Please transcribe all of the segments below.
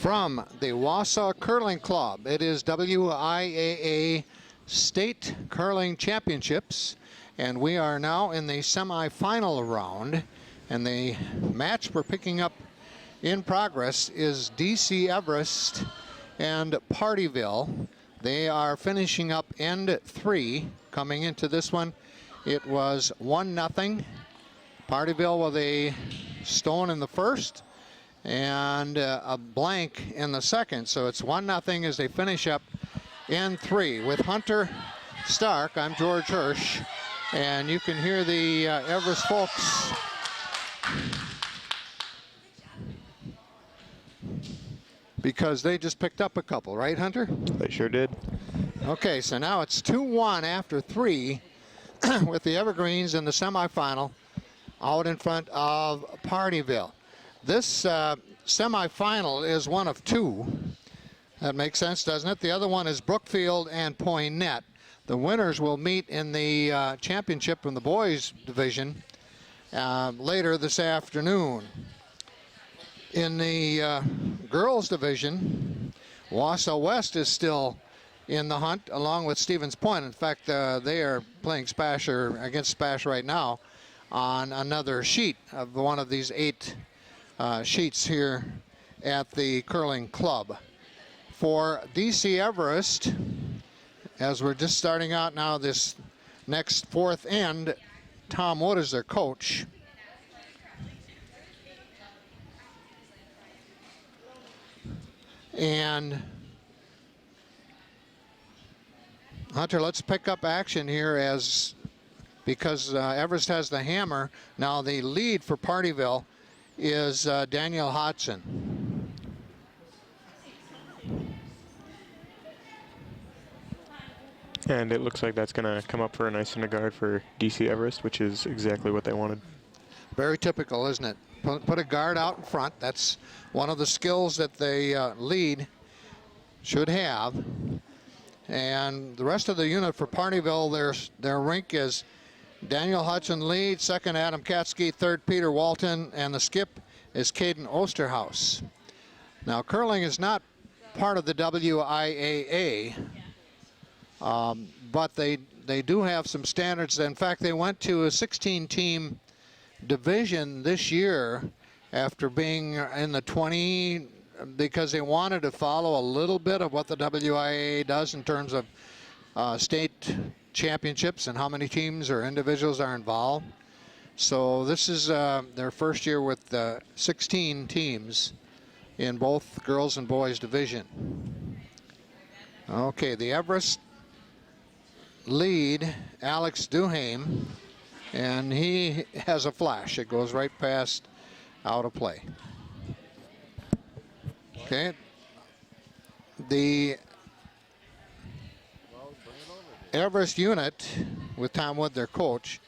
from the Wausau Curling Club. It is WIAA State Curling Championships, and we are now in the semifinal round, and the match we're picking up in progress is DC Everest and Pardeeville. They are finishing up end 3. Coming into this one, it was 1-0. Pardeeville with a stone in the first and a blank in the second. So it's 1-0 as they finish up end 3. With Hunter Stark, I'm George Hirsch, and you can hear the Everest folks because they just picked up a couple, right, Hunter? They sure did. Okay, so now it's 2-1 after 3 with the Evergreens in the semifinal out in front of Pardeeville. This semifinal is one of 2. That makes sense, doesn't it? The other one is Brookfield and Poinet. The winners will meet in the championship in the boys division later this afternoon. In the girls division, Wausau West is still in the hunt along with Stevens Point. In fact, they are playing Spash against Spash right now on another sheet of one of these 8 sheets here at the curling club. For DC Everest, as we're just starting out now this next 4th end, Tom Wood is their coach. And Hunter, let's pick up action here because Everest has the hammer. Now the lead for Pardeeville is Daniel Hodson. And it looks like that's going to come up for a nice center guard for DC Everest, which is exactly what they wanted. Very typical, isn't it? Put a guard out in front. That's one of the skills that the lead should have. And the rest of the unit for Pardeeville, their rink is Daniel Hudson lead, 2nd Adam Katsky, 3rd Peter Walton, and the skip is Caden Osterhaus. Now curling is not part of the WIAA, but they do have some standards. In fact, they went to a 16-team division this year after being in the 20 because they wanted to follow a little bit of what the WIAA does in terms of state championships and how many teams or individuals are involved. So this is their first year with 16 teams in both girls and boys division. Okay, the Everest lead, Alex Duhame, and he has a flash. It goes right past out of play. Okay. The Everest unit with Tom Wood, their coach.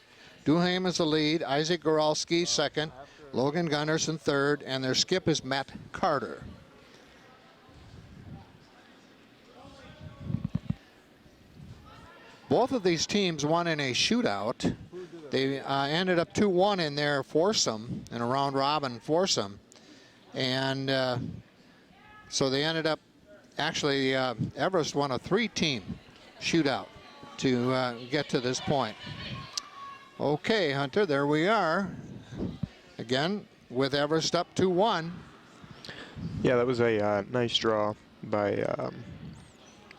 Duhame is the lead, Isaac Goralski 2nd, Logan Gunderson 3rd, and their skip is Matt Carter. Both of these teams won in a shootout. They ended up 2-1 in their foursome, in a round robin foursome. And so they ended up, actually, Everest won a 3-team shootout to get to this point. Okay, Hunter, there we are. Again, with Everest up 2-1. Yeah, that was a nice draw by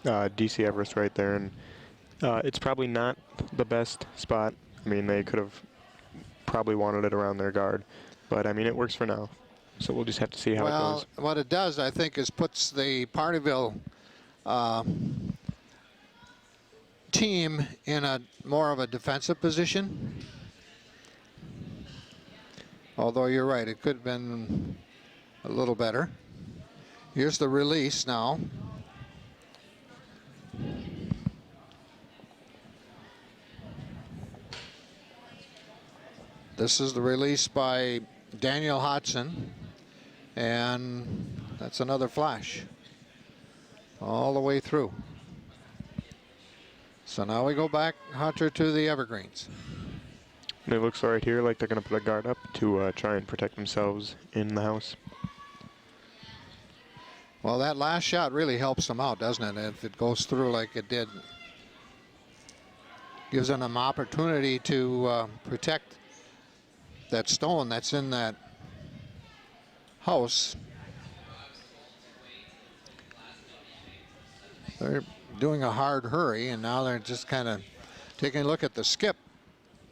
DC Everest right there. And it's probably not the best spot. I mean, they could have probably wanted it around their guard. But, I mean, it works for now. So we'll just have to see how it goes. Well, what it does, I think, is puts the Pardeeville team in a more of a defensive position. Although you're right, it could have been a little better. Here's the release now. This is the release by Daniel Hodson, and that's another flash all the way through. So now we go back, Hunter, to the Evergreens. And it looks right here like they're going to put a guard up to try and protect themselves in the house. Well, that last shot really helps them out, doesn't it? If it goes through like it did, gives them an opportunity to protect that stone that's in that house. They're doing a hard hurry, and now they're just kind of taking a look at the skip,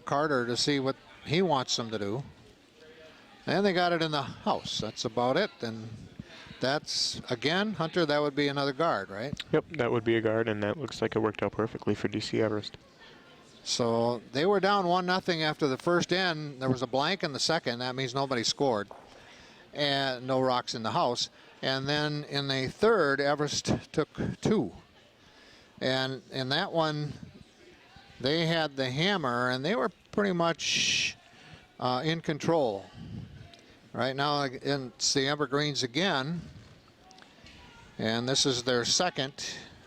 Carter, to see what he wants them to do. And they got it in the house. That's about it. And that's, again, Hunter, that would be another guard, right? Yep, that would be a guard, and that looks like it worked out perfectly for DC Everest. So they were down 1-0 after the first end. There was a blank in the second. That means nobody scored. And no rocks in the house. And then in the third, Everest took 2. And in that one, they had the hammer, and they were pretty much in control. Right now, it's the Evergreens again. And this is their second,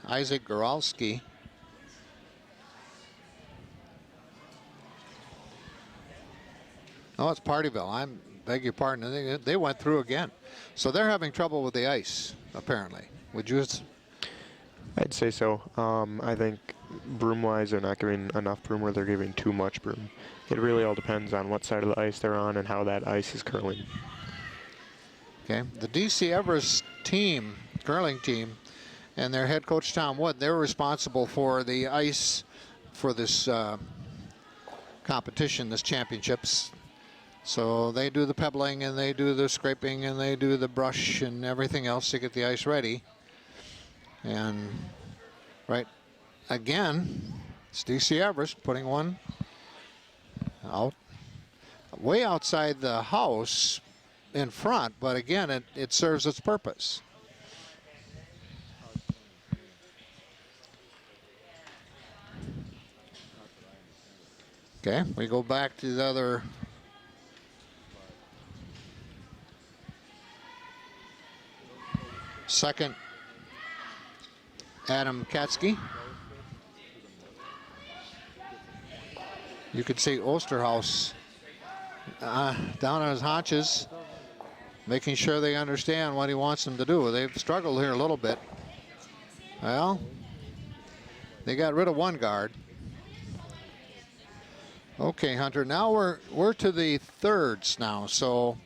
Isaac Goralski. Oh, it's Pardeeville. I beg your pardon. They went through again. So they're having trouble with the ice, apparently. Would you? I'd say so. I think broom-wise, they're not giving enough broom, or they're giving too much broom. It really all depends on what side of the ice they're on and how that ice is curling. Okay, the DC Everest team, curling team, and their head coach Tom Wood, they're responsible for the ice for this competition, this championships. So they do the pebbling, and they do the scraping, and they do the brush and everything else to get the ice ready. And right again, it's DC Everest putting one out way outside the house in front, but again, it serves its purpose. Okay, we go back to the other second, Adam Katsky. You could see Osterhaus down on his haunches, making sure they understand what he wants them to do. They've struggled here a little bit. Well, they got rid of one guard. Okay, Hunter, now we're to the thirds now. So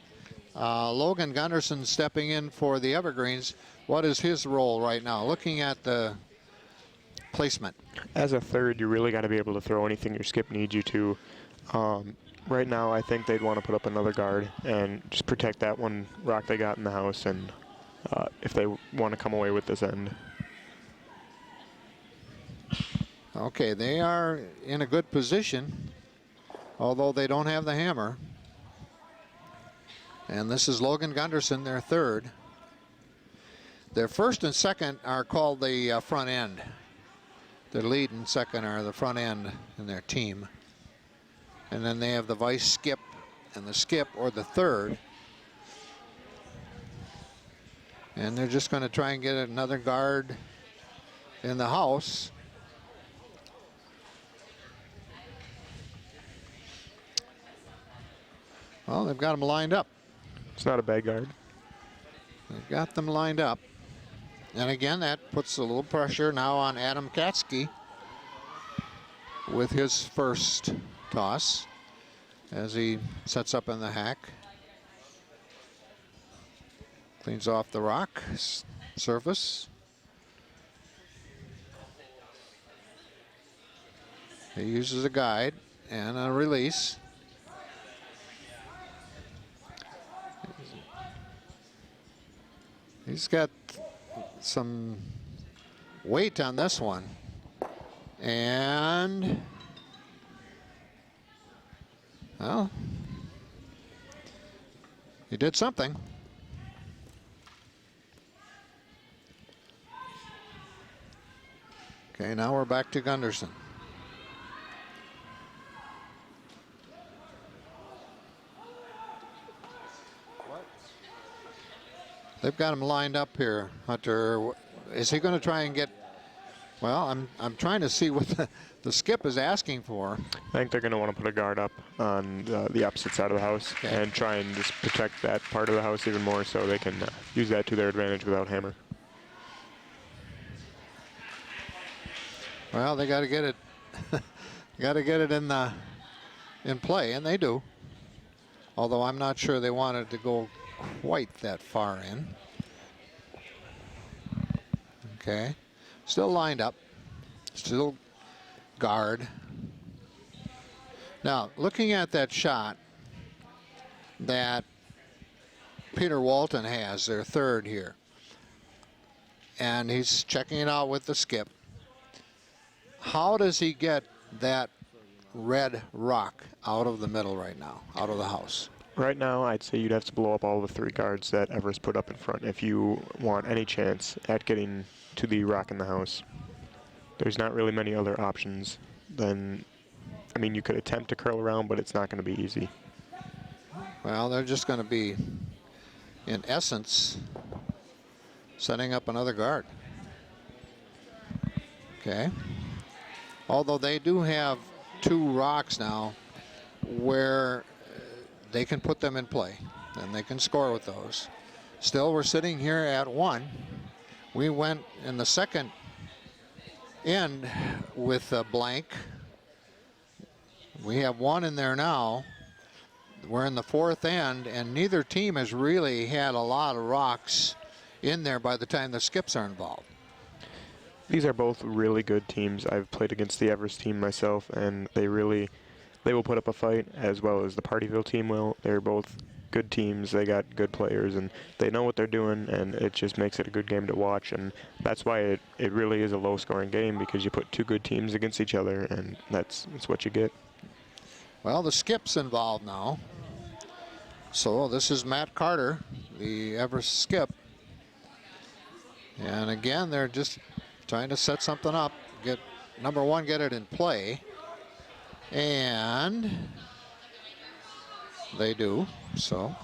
Logan Gunderson stepping in for the Evergreens. What is his role right now? Looking at the placement. As a third, you really got to be able to throw anything your skip needs you to. Right now, I think they'd want to put up another guard and just protect that one rock they got in the house, and if they want to come away with this end. Okay, they are in a good position, although they don't have the hammer. And this is Logan Gunderson, their third. Their first and second are called the front end. Their lead and second are the front end in their team. And then they have the vice skip and the skip, or the third. And they're just going to try and get another guard in the house. Well, they've got them lined up. It's not a bad guard. They've got them lined up. And again, that puts a little pressure now on Adam Katsky with his first toss as he sets up in the hack. Cleans off the rock surface. He uses a guide and a release. He's got some weight on this one. And, well, he did something. Okay, now we're back to Gunderson. They've got him lined up here, Hunter. Is he going to try and get? Well, I'm trying to see what the skip is asking for. I think they're going to want to put a guard up on the opposite side of the house, okay, and try and just protect that part of the house even more, so they can use that to their advantage without hammer. Well, they got to get it. Got to get it in play, and they do. Although I'm not sure they wanted to go quite that far in. Okay, still lined up, still guard. Now, looking at that shot that Peter Walton has, their third here, and he's checking it out with the skip. How does he get that red rock out of the middle right now, out of the house? Right now, I'd say you'd have to blow up all the 3 guards that Everest put up in front if you want any chance at getting to the rock in the house. There's not really many other options than, I mean, you could attempt to curl around, but it's not going to be easy. Well, they're just going to be, in essence, setting up another guard. Okay. Although they do have 2 rocks now where they can put them in play and they can score with those. Still, we're sitting here at 1. We went in the second end with a blank. We have 1 in there now. We're in the 4th end, and neither team has really had a lot of rocks in there by the time the skips are involved. These are both really good teams. I've played against the Everest team myself, and they will put up a fight, as well as the Pardeeville team will. They're both good teams. They got good players, and they know what they're doing, and it just makes it a good game to watch. And that's why it really is a low-scoring game, because you put 2 good teams against each other, and that's what you get. Well, the skip's involved now. So this is Matt Carter, the Everest skip. And again, they're just trying to set something up. Number 1, get it in play. And they do. So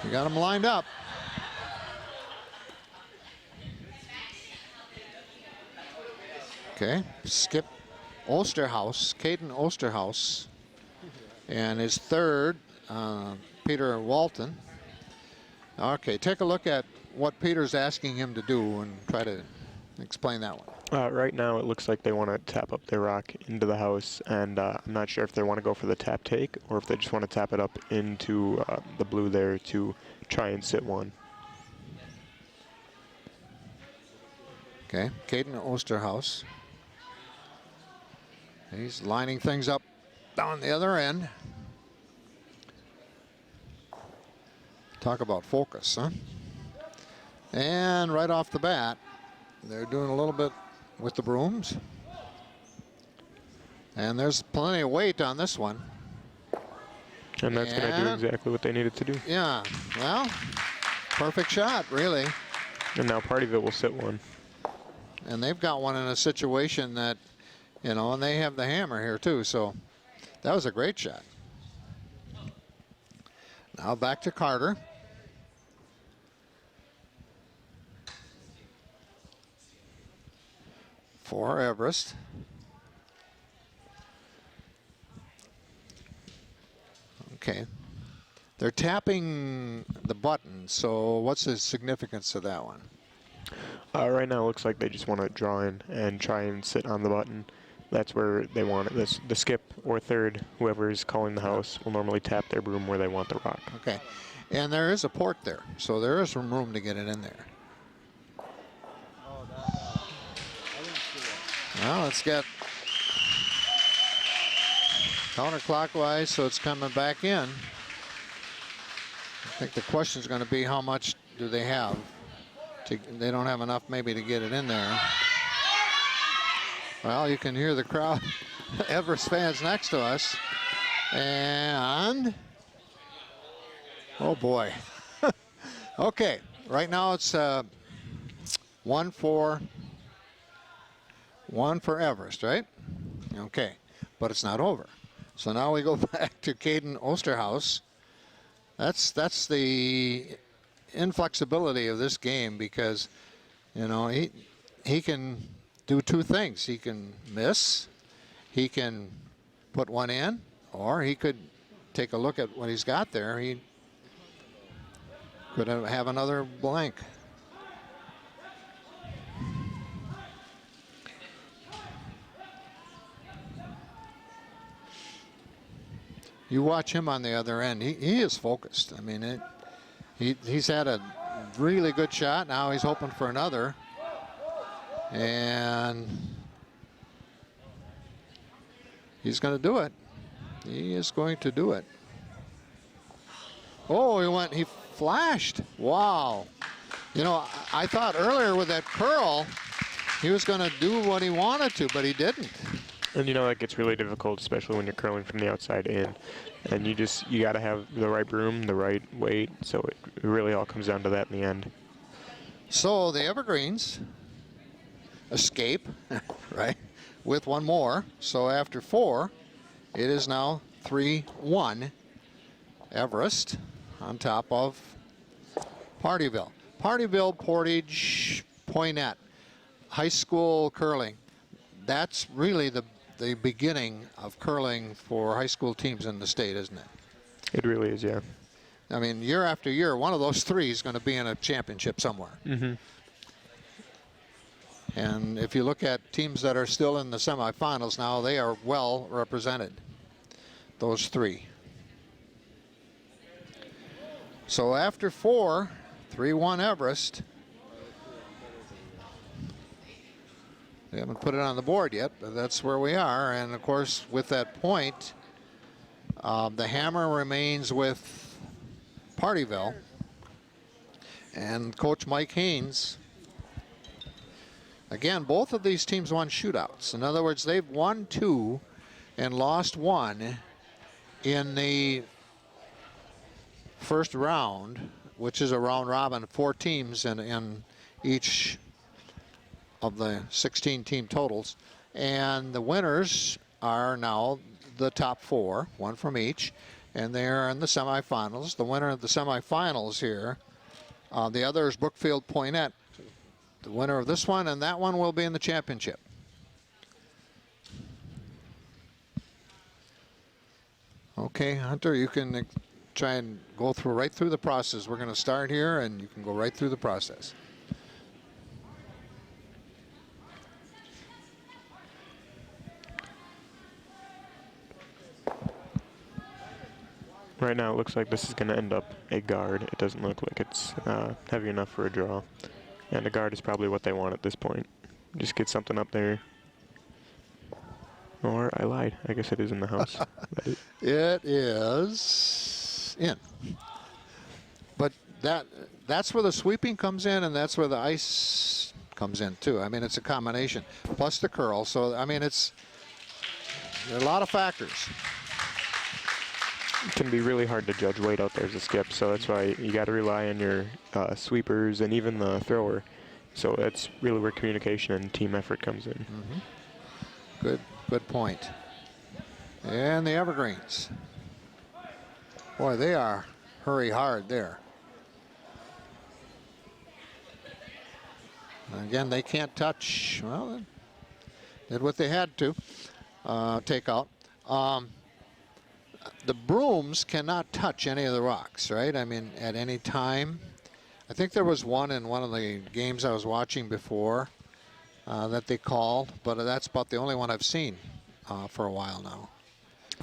we got them lined up. Okay, skip Osterhaus, Caden Osterhaus, and his third, Peter Walton. Okay, take a look at what Peter's asking him to do and try to explain that one. Right now, it looks like they want to tap up their rock into the house, and I'm not sure if they want to go for the tap take or if they just want to tap it up into the blue there to try and sit 1. Okay, Caden Osterhaus. He's lining things up down the other end. Talk about focus, huh? And right off the bat, they're doing a little bit with the brooms. And there's plenty of weight on this one. And that's going to do exactly what they needed to do. Yeah, well, perfect shot, really. And now Pardeeville will sit 1. And they've got one in a situation that, and they have the hammer here too, so that was a great shot. Now back to Carter. For Everest. Okay. They're tapping the button, so what's the significance of that one? Right now, it looks like they just want to draw in and try and sit on the button. That's where they want it. The skip or third, whoever is calling the house, will normally tap their broom where they want the rock. Okay. And there is a port there, so there is some room to get it in there. Well, it's got counterclockwise, so it's coming back in. I think the question is going to be how much do they have? They don't have enough maybe to get it in there. Well, you can hear the crowd, Everest fans next to us. And, oh boy. Okay, right now it's 1 for Everest, right? Okay, but it's not over. So now we go back to Caden Osterhaus. That's the inflexibility of this game, because he can do 2 things. He can miss, he can put one in, or he could take a look at what he's got there. He could have another blank. you watch him on the other end. He is focused. I mean, he's had a really good shot. Now he's hoping for another. And he's going to do it. He is going to do it. Oh, he flashed. Wow. You know, I thought earlier with that curl, he was going to do what he wanted to, but he didn't. And you know, that gets really difficult, especially when you're curling from the outside in. And you got to have the right broom, the right weight. So it really all comes down to that in the end. So the Evergreens escape, right, with one more. So after 4, it is now 3-1 Everest on top of Pardeeville. Pardeeville, Portage, Poinet, high school curling. That's really the beginning of curling for high school teams in the state, isn't it? It really is, yeah. I mean, year after year, one of those 3 is going to be in a championship somewhere. Mm-hmm. And if you look at teams that are still in the semifinals now, they are well represented, those 3. So after 4, 3-1 Everest. They haven't put it on the board yet, but that's where we are. And of course, with that point, the hammer remains with Pardeeville. And Coach Mike Haynes, again, both of these teams won shootouts. In other words, they've won 2 and lost 1 in the first round, which is a round robin, 4 teams in each of the 16 team totals. And the winners are now the top 4, 1 from each, and they're in the semifinals. The winner of the semifinals here, the other is Brookfield Poinet. The winner of this one and that one will be in the championship. Okay, Hunter, you can try and go right through the process. We're going to start here, and you can go right through the process. Right now, it looks like this is going to end up a guard. It doesn't look like it's heavy enough for a draw. And a guard is probably what they want at this point. Just get something up there. Or I lied. I guess it is in the house. It is in. But that's where the sweeping comes in, and that's where the ice comes in, too. I mean, it's a combination. Plus the curl. So, I mean, there are a lot of factors. It can be really hard to judge weight out there as a skip, so that's why you got to rely on your sweepers and even the thrower. So that's really where communication and team effort comes in. Mm-hmm. Good point. And the Evergreens. Boy, they are hurry hard there. Again, they can't touch. Well, did what they had to take out. The brooms cannot touch any of the rocks, right? I mean, at any time. I think there was one in one of the games I was watching before that they called, but that's about the only one I've seen for a while now.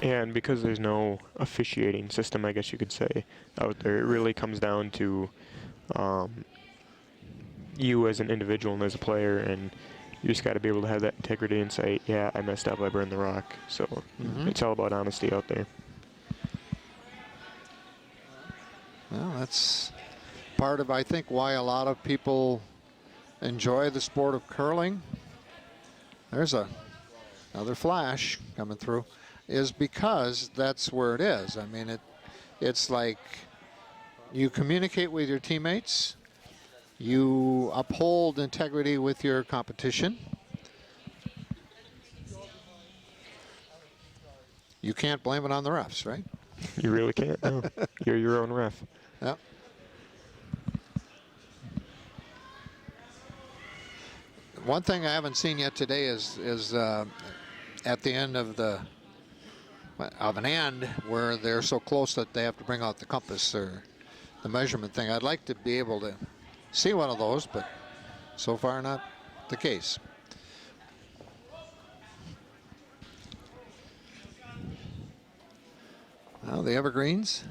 And because there's no officiating system, I guess you could say, out there, it really comes down to you as an individual and as a player, and you just got to be able to have that integrity and say, yeah, I messed up, I burned the rock. So it's all about honesty out there. Well, that's part of, I think, why a lot of people enjoy the sport of curling. There's another flash coming through, is because that's where it is. I mean, it's like you communicate with your teammates, you uphold integrity with your competition. You can't blame it on the refs, right? You really can't. No. You're your own ref. Yep. One thing I haven't seen yet today is at the end of an end where they're so close that they have to bring out the compass or the measurement thing. I'd like to be able to see one of those, but so far not the case. Now the Evergreens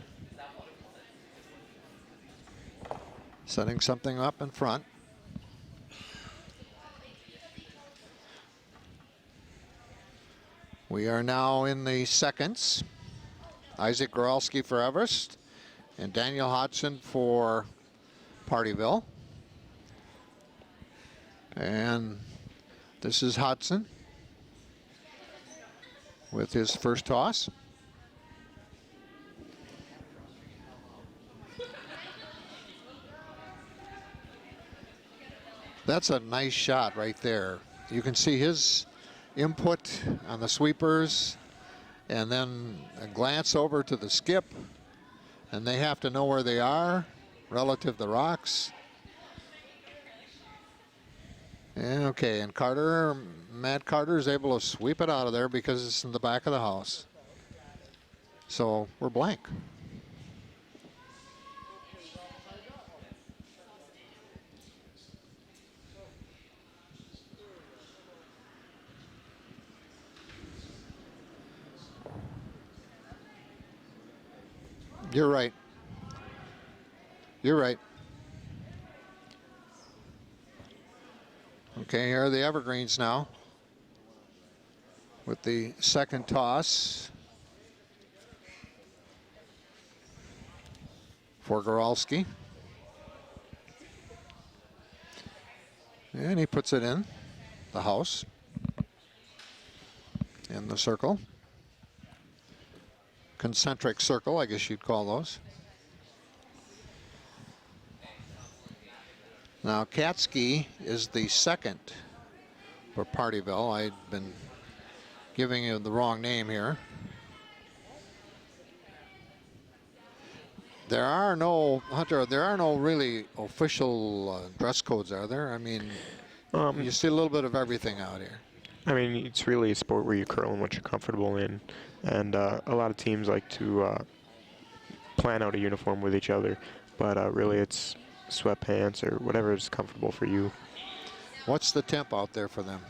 setting something up in front. We are now in the seconds. Isaac Goralski for Everest and Daniel Hodgson for Pardeeville. And this is Hodgson with his first toss. That's a nice shot right there. You can see his input on the sweepers and then a glance over to the skip, and they have to know where they are relative to the rocks. And okay, and Matt Carter is able to sweep it out of there because it's in the back of the house. So we're blank. You're right. You're right. Okay, here are the Evergreens now with the second toss for Goralski. And he puts it in the house, in the circle. Concentric circle, I guess you'd call those. Now, Katsky is the second for Pardeeville. I'd been giving you the wrong name here. There are no, Hunter, there are no really official dress codes, are there? I mean, you see a little bit of everything out here. I mean, it's really a sport where you curl in what you're comfortable in. And a lot of teams like to plan out a uniform with each other. But really, it's sweatpants or whatever is comfortable for you. What's the temp out there for them?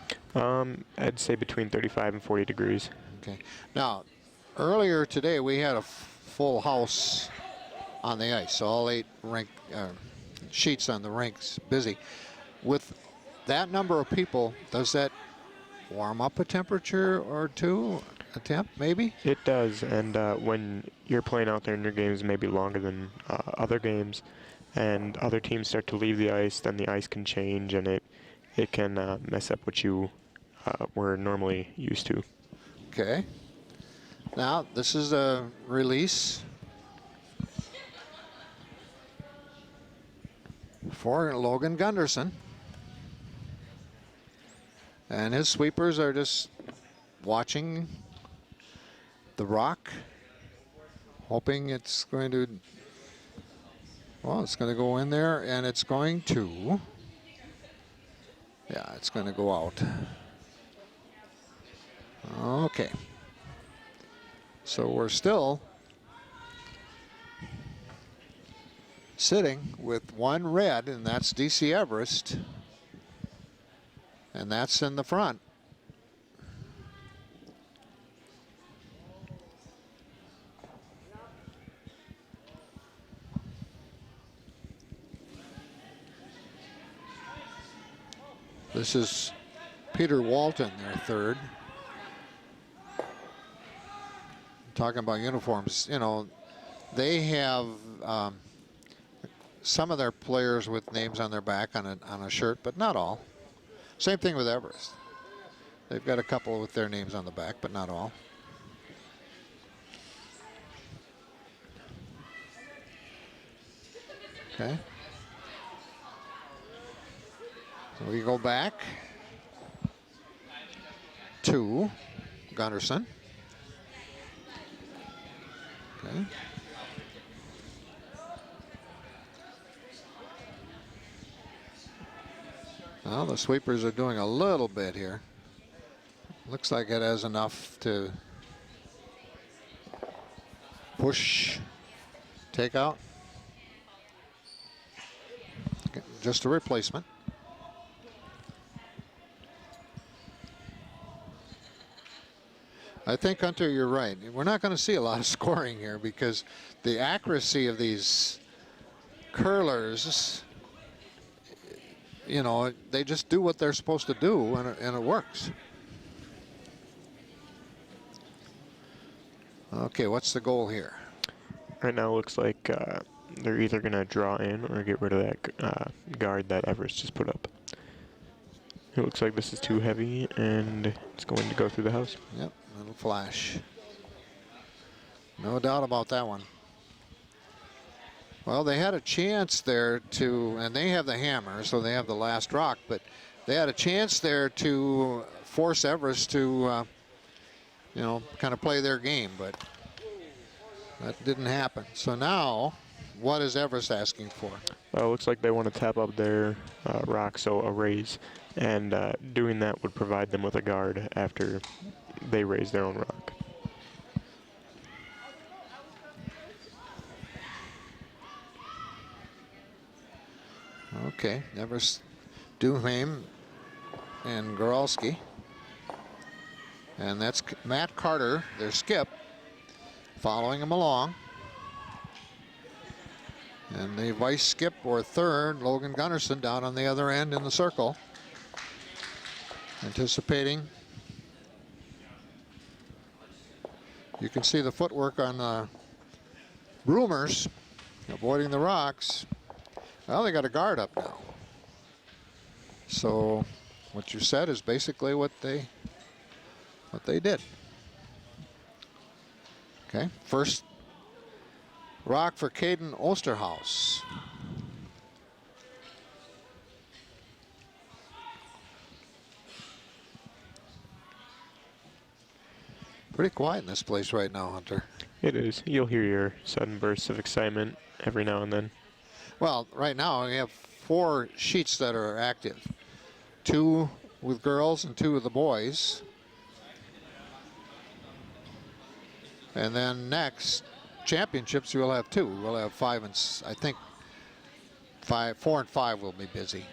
I'd say between 35 and 40 degrees. Okay. Now, earlier today, we had a full house on the ice. All 8 sheets on the rinks busy. With that number of people, does that warm up a temperature or two? A temp, maybe? It does, and when you're playing out there and your games may be longer than other games, and other teams start to leave the ice, then the ice can change, and it can mess up what you were normally used to. Okay. Now, this is a release for Logan Gunderson. And his sweepers are just watching the rock, hoping it's going to, well, it's going to go in there, and it's going to, yeah, it's going to go out. Okay. So we're still sitting with one red, and that's DC Everest, and that's in the front. This is Peter Walton, their third. Talking about uniforms, you know, they have some of their players with names on their back on a shirt, but not all. Same thing with Everest. They've got a couple with their names on the back, but not all. Okay. So we go back to Gunderson. Okay. Well, the sweepers are doing a little bit here. Looks like it has enough to push, take out. Okay, just a replacement. I think, Hunter, you're right. We're not going to see a lot of scoring here because the accuracy of these curlers, you know, they just do what they're supposed to do, and it works. Okay, what's the goal here? Right now, it looks like they're either going to draw in or get rid of that guard that Everest just put up. It looks like this is too heavy, and it's going to go through the house. Yep, little flash. No doubt about that one. Well, they had a chance there to, and they have the hammer, so they have the last rock, but they had a chance there to force Everest to, you know, kind of play their game, but that didn't happen. So now, what is Everest asking for? Well, it looks like they want to tap up their rock, so a raise. And doing that would provide them with a guard after they raise their own rock. Okay, Everest, Duhame, and Goralski. And that's Matt Carter, their skip, following him along. And the vice skip or third, Logan Gunnarsson, down on the other end in the circle. Anticipating. You can see the footwork on the Broomers, avoiding the rocks. Well, they got a guard up now. So what you said is basically what they did. Okay, first rock for Caden Osterhaus. Pretty quiet in this place right now, Hunter. It is. You'll hear your sudden bursts of excitement every now and then. Well, right now we have 4 sheets that are active. 2 with girls and 2 with the boys. And then next, championships, we'll have 2. We'll have 5 and I think 4 and 5 will be busy.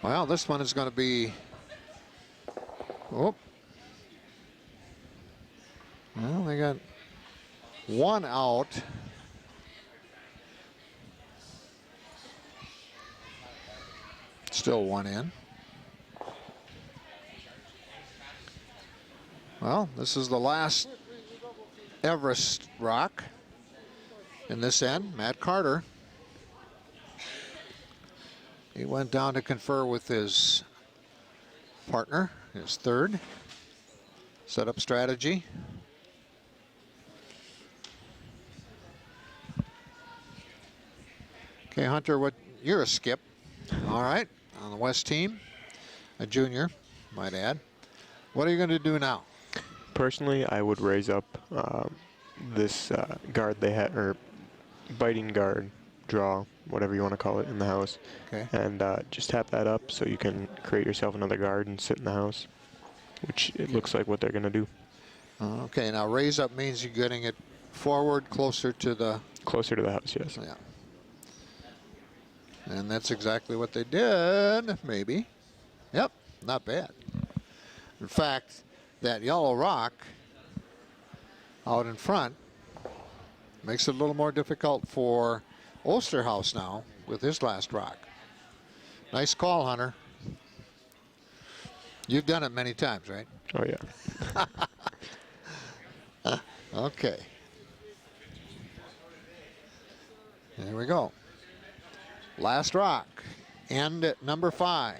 Well, this one is going to be, oh, well, they got 1 out. Still 1 in. Well, this is the last Everest rock in this end. Matt Carter. He went down to confer with his partner, his third. Set up strategy. Okay, Hunter, you're a skip. All right, on the West team, a junior, might add. What are you going to do now? Personally, I would raise up this guard they had, or biting guard, draw, whatever you want to call it, in the house. Okay. And just tap that up so you can create yourself another guard and sit in the house, which it looks like what they're going to do. Okay, now raise up means you're getting it forward, closer to the... Closer to the house, yes. Yeah. And that's exactly what they did, maybe. Yep, not bad. In fact, that yellow rock out in front makes it a little more difficult for Osterhaus now with his last rock. Nice call, Hunter. You've done it many times, right? Oh, yeah. Okay. There we go. Last rock. End at number 5.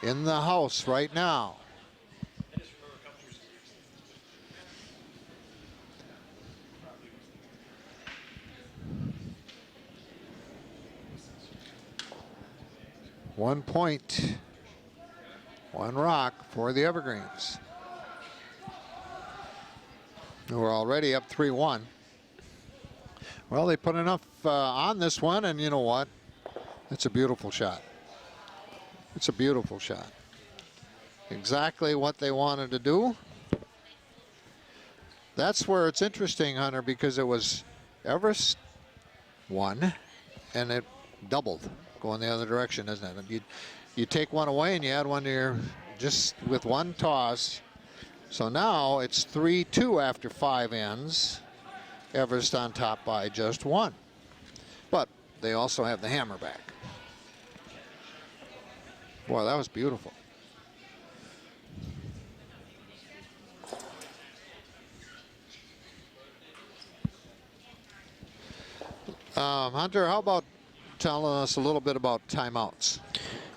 In the house right now. One point, 1 rock for the Evergreens, who are already up 3-1. Well, they put enough on this one, and you know what? It's a beautiful shot. It's a beautiful shot. exactly what they wanted to do. That's where it's interesting, Hunter, because it was Everest 1, and it doubled going the other direction, isn't it? You take one away and you add one to your, just with one toss. So now it's 3-2 after 5 ends. Everest on top by just 1. But they also have the hammer back. Boy, that was beautiful. Hunter, how about telling us a little bit about timeouts?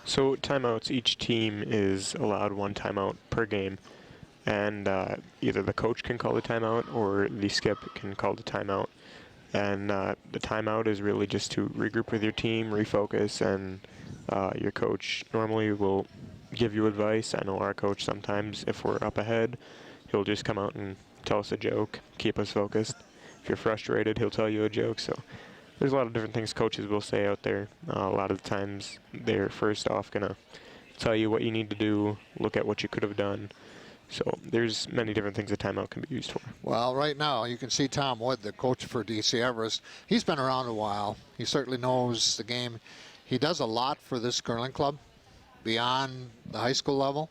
So timeouts, each team is allowed 1 timeout per game. And either the coach can call the timeout or the skip can call the timeout. And the timeout is really just to regroup with your team, refocus, and your coach normally will give you advice. I know our coach sometimes, if we're up ahead, he'll just come out and tell us a joke, keep us focused. If you're frustrated, he'll tell you a joke. So there's a lot of different things coaches will say out there. A lot of the times they're first off going to tell you what you need to do, look at what you could have done. So there's many different things a timeout can be used for. Well, right now you can see Tom Wood, the coach for DC Everest. He's been around a while. He certainly knows the game. He does a lot for this curling club beyond the high school level.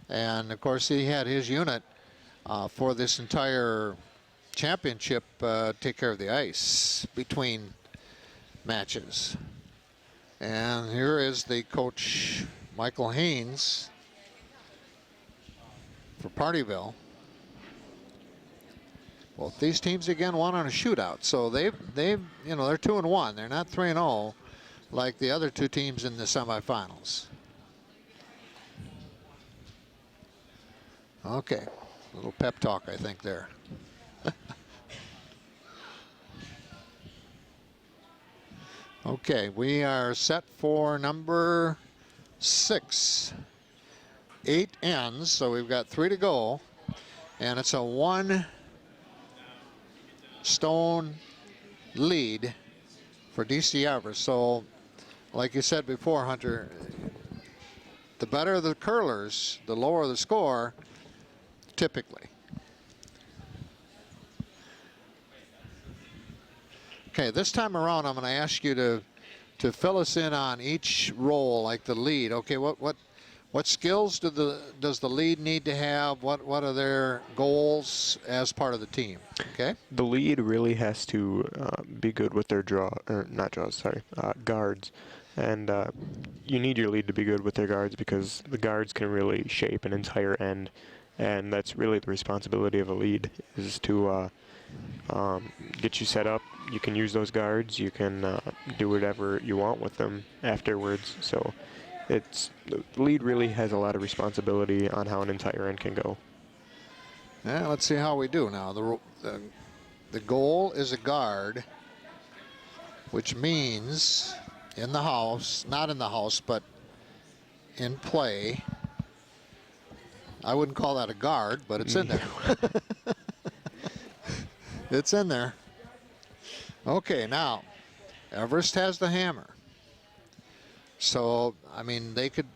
And, of course, he had his unit for this entire championship take care of the ice between matches. And here is the coach, Michael Haynes, for Pardeeville. Both these teams again won on a shootout, so they've you know, they're 2-1. They're not 3-0 like the other 2 teams in the semifinals. Okay, a little pep talk, I think, there. Okay, we are set for number 6. 8 ends, so we've got 3 to go, and it's a 1 stone lead for DC Everest. So, like you said before, Hunter, the better the curlers, the lower the score, typically. Okay, this time around, I'm going to ask you to fill us in on each role, like the lead. Okay, what skills does the lead need to have? What are their goals as part of the team? Okay. The lead really has to be good with their guards. And you need your lead to be good with their guards because the guards can really shape an entire end. And that's really the responsibility of a lead, is to get you set up. You can use those guards. You can do whatever you want with them afterwards. So the lead really has a lot of responsibility on how an entire end can go. Yeah, let's see how we do now. The goal is a guard, which means in the house, not in the house, but in play. I wouldn't call that a guard, but it's in there. It's in there. Okay, now, Everest has the hammer. So, I mean, they could,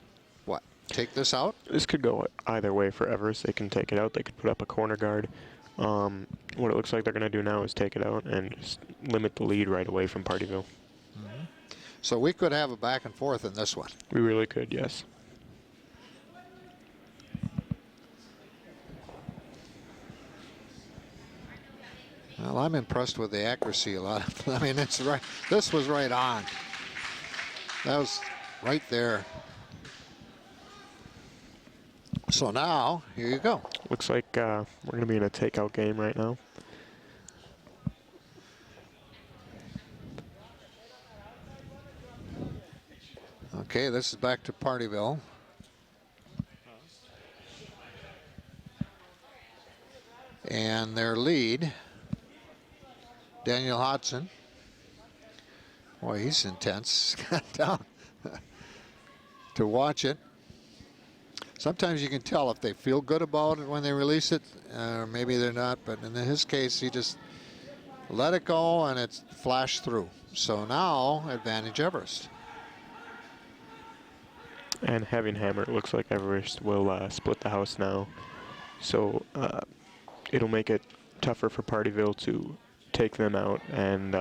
what, take this out? This could go either way for Everest. They can take it out. They could put up a corner guard. What it looks like they're going to do now is take it out and just limit the lead right away from Pardeeville. Mm-hmm. So we could have a back and forth in this one. We really could, yes. Well, I'm impressed with the accuracy a lot. I mean, it's right. This was right on. That was right there. So now, here you go. Looks like we're going to be in a takeout game right now. Okay, this is back to Pardeeville. And their lead, Daniel Hodson. Boy, he's intense. Got down to watch it. Sometimes you can tell if they feel good about it when they release it, or maybe they're not. But in his case, he just let it go and it flashed through. So now, advantage Everest. and having hammer, it looks like Everest will split the house now. So it'll make it tougher for Pardeeville to take them out and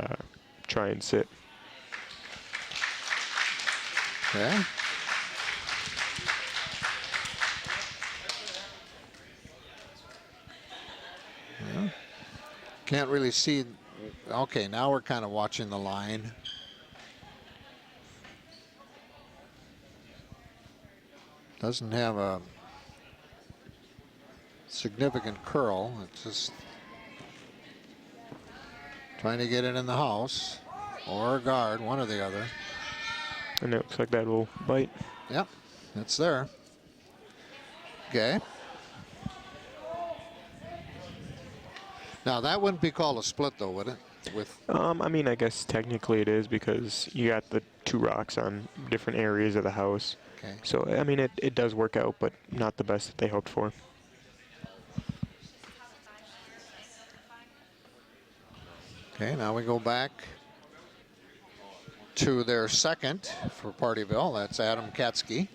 try and sit. Okay. Yeah. Can't really see. Okay, now we're kind of watching the line. Doesn't have a significant curl. It's just trying to get it in the house or a guard, one or the other. And it looks like that will bite. Yep, it's there. Okay. Now that wouldn't be called a split, though, would it? With I mean, I guess technically it is because you got the 2 rocks on different areas of the house. okay. So, I mean, it does work out, but not the best that they hoped for. Okay, now we go back to their second for Pardeeville. That's Adam Katsky.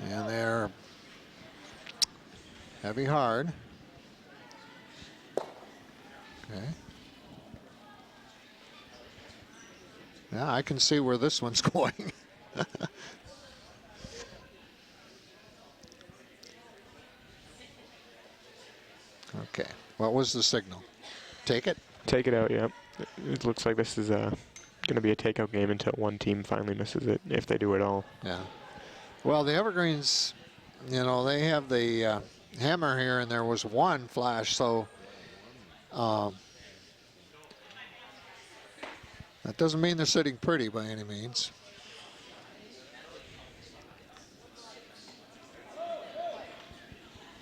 And they're heavy hard. Okay. Yeah, I can see where this one's going. Okay, what was the signal? Take it? Take it out, yeah. It looks like this is going to be a takeout game until one team finally misses it, if they do at all. Yeah. Well, the Evergreens, you know, they have the hammer here, and there was one flash, so that doesn't mean they're sitting pretty by any means.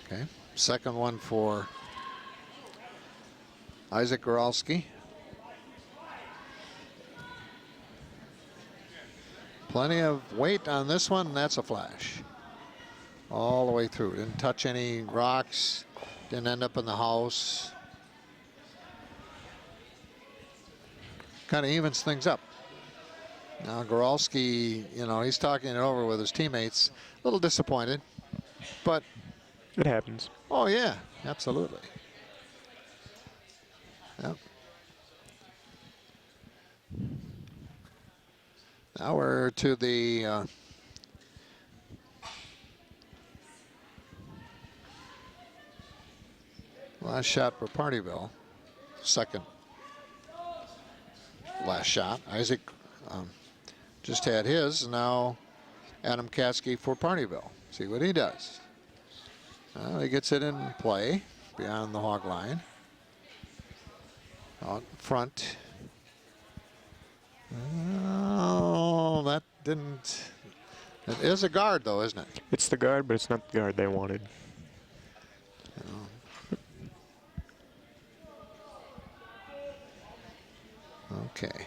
Okay, second one for Isaac Goralski. Plenty of weight on this one, and that's a flash. All the way through. Didn't touch any rocks, didn't end up in the house. Kind of evens things up. Now Goralski, you know, he's talking it over with his teammates. A little disappointed, but it happens. Oh yeah, absolutely. Yep. Now we're to the last shot for Pardeeville. Second last shot. Isaac just had his. Now Adam Katsky for Pardeeville. See what he does. Well, he gets it in play beyond the hog line. Out front. Oh, that didn't. It is a guard, though, isn't it? It's the guard, but it's not the guard they wanted. Okay.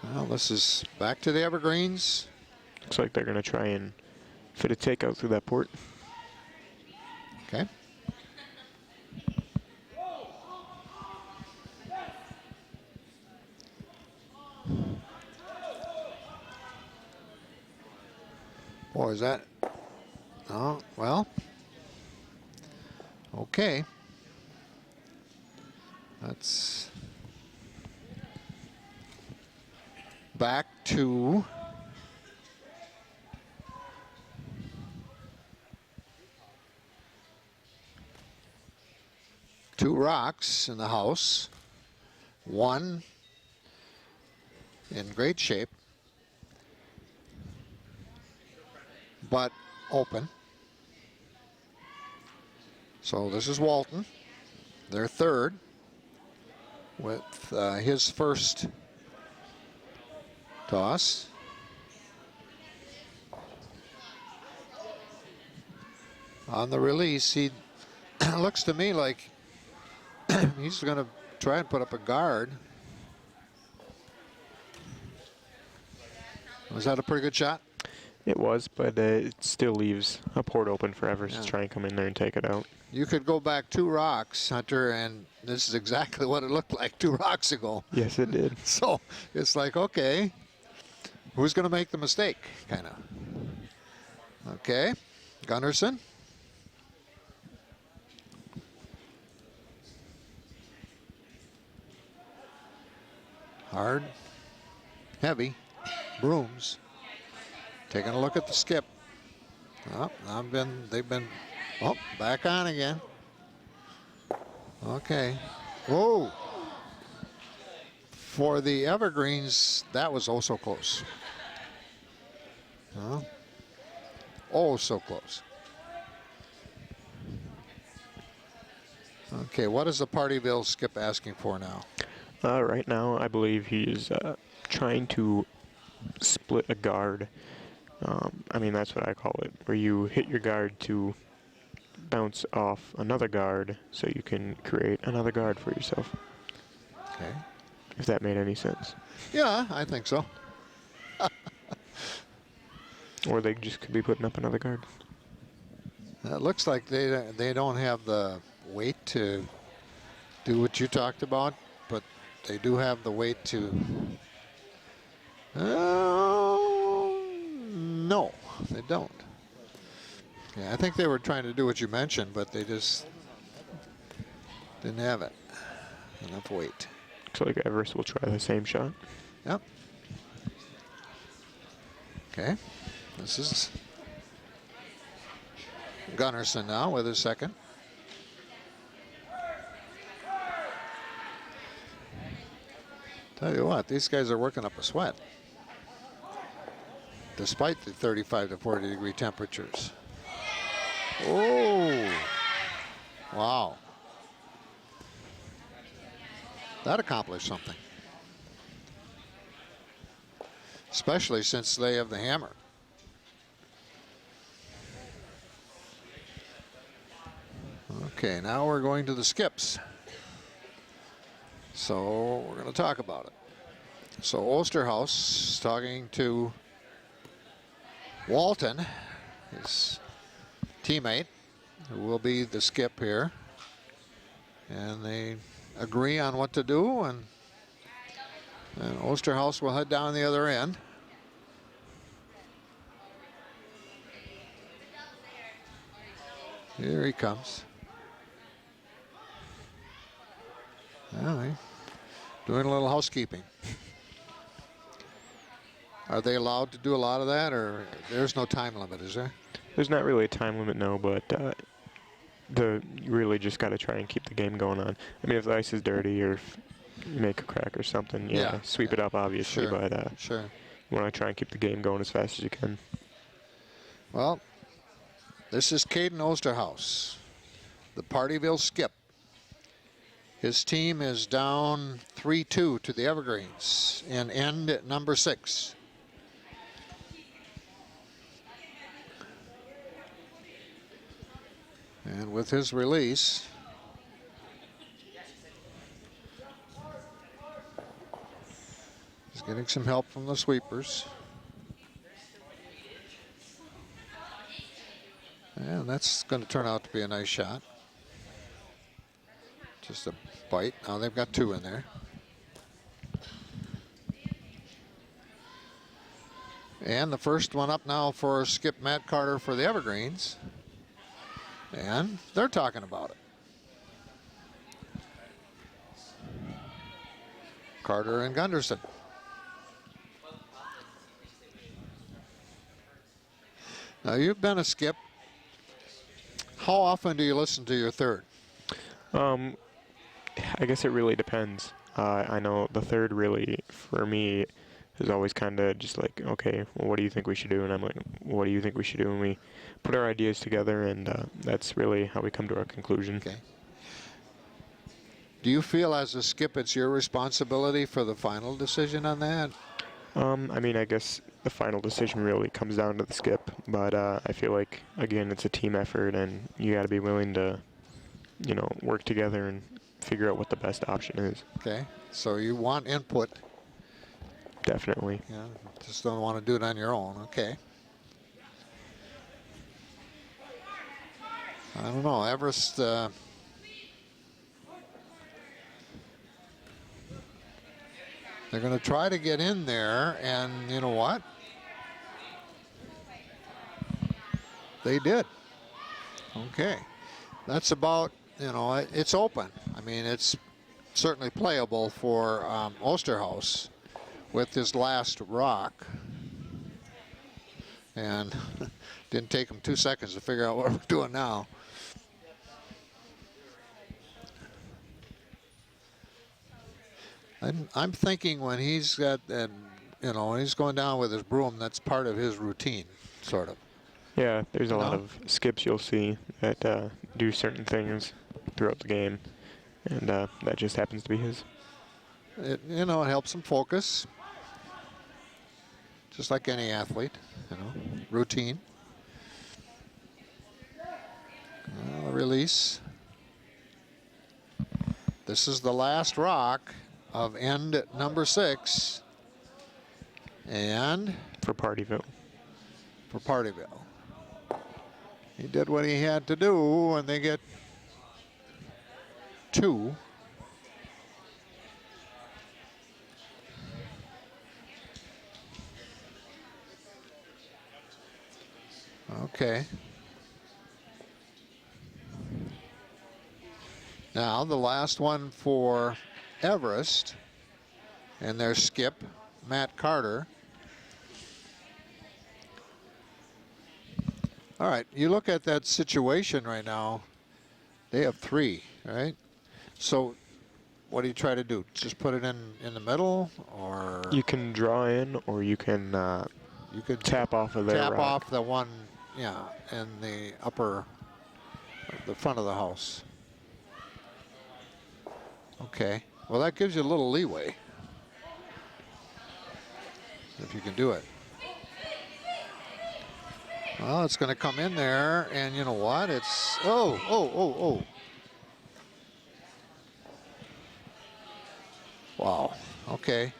Well, this is back to the Evergreens. Looks like they're going to try and fit a takeout through that port. Okay. Boy, is that... Oh, well. Okay. That's back to two rocks in the house. One in great shape, but open. So this is Walton, their third, with his first toss. On the release, he looks to me like he's going to try and put up a guard. Was that a pretty good shot? It was, but it still leaves a port open for Everest Yeah. to try and come in there and take it out. You could go back 2 rocks, Hunter, and this is exactly what it looked like 2 rocks ago. Yes, it did. So it's like, okay, who's going to make the mistake, kind of. Okay, Gunnarsson. Hard, heavy, brooms. Taking a look at the skip. Oh, they've been, oh, back on again. Okay. Whoa. For the Evergreens, that was oh so close. Huh? Oh, so close. Okay, what is the Pardeeville skip asking for now? Right now, I believe he's trying to split a guard. I mean, that's what I call it, where you hit your guard to bounce off another guard so you can create another guard for yourself. Okay. If that made any sense. Yeah, I think so. Or they just could be putting up another guard. It looks like they don't have the weight to do what you talked about, but they do have the weight to. No, they don't. Yeah, I think they were trying to do what you mentioned, but they just didn't have it. Enough weight. Looks like Everest will try the same shot. Yep. Okay. This is Gunnarsson now with his second. Tell you what, these guys are working up a sweat, despite the 35 to 40 degree temperatures. Oh, wow. That accomplished something. Especially since they have the hammer. Okay, now we're going to the skips. So we're going to talk about it. So Osterhaus talking to Walton, his teammate, who will be the skip here. And they agree on what to do, and Osterhaus will head down the other end. Here he comes. Well, doing a little housekeeping. Are they allowed to do a lot of that, or there's no time limit, is there? There's not really a time limit, no, but you really just got to try and keep the game going on. I mean, if the ice is dirty or if you make a crack or something, yeah, sweep it up, obviously, Sure, but sure. you want to try and keep the game going as fast as you can. Well, this is Caden Osterhaus, the Pardeeville skip. His team is down 3-2 to the Evergreens in end at number 6. And with his release, he's getting some help from the sweepers. And that's going to turn out to be a nice shot. Just a bite. Now they've got 2 in there. And the first one up now for Skip Matt Carter for the Evergreens. And they're talking about it. Carter and Gunnarsson. Now you've been a skip. How often do you listen to your third? I guess it really depends. I know the third really, for me, is always kind of just like, okay, well, what do you think we should do? And I'm like, what do you think we should do? And we put our ideas together, and that's really how we come to our conclusion. Okay. Do you feel as a skip it's your responsibility for the final decision on that? I mean, I guess the final decision really comes down to the skip, but I feel like, again, it's a team effort, and you got to be willing to, you know, work together and figure out what the best option is. Okay, so you want input. Definitely. Yeah, just don't want to do it on your own. Okay. I don't know. Everest. They're going to try to get in there, and you know what? They did. Okay. That's about, you know, it's open. I mean, it's certainly playable for Osterhaus with his last rock. And didn't take him 2 seconds to figure out what we're doing now. I'm thinking when he's got that, you know, when he's going down with his broom, that's part of his routine, sort of. Yeah, there's a lot of skips you'll see that do certain things throughout the game, and that just happens to be his. You know, it helps him focus, just like any athlete, you know, routine. Release. This is the last rock of end number 6. And For Pardeeville. For Pardeeville. He did what he had to do, and they get 2. Okay. Now the last one for Everest, and their skip, Matt Carter. All right, you look at that situation right now. They have 3, right? So what do you try to do? Just put it in the middle, or You can draw in, or you can tap off of their tap rock. off the one, yeah, in the upper, the front of the house. Okay. Well, that gives you a little leeway if you can do it. Well, it's going to come in there, and you know what? It's oh. Wow. Okay.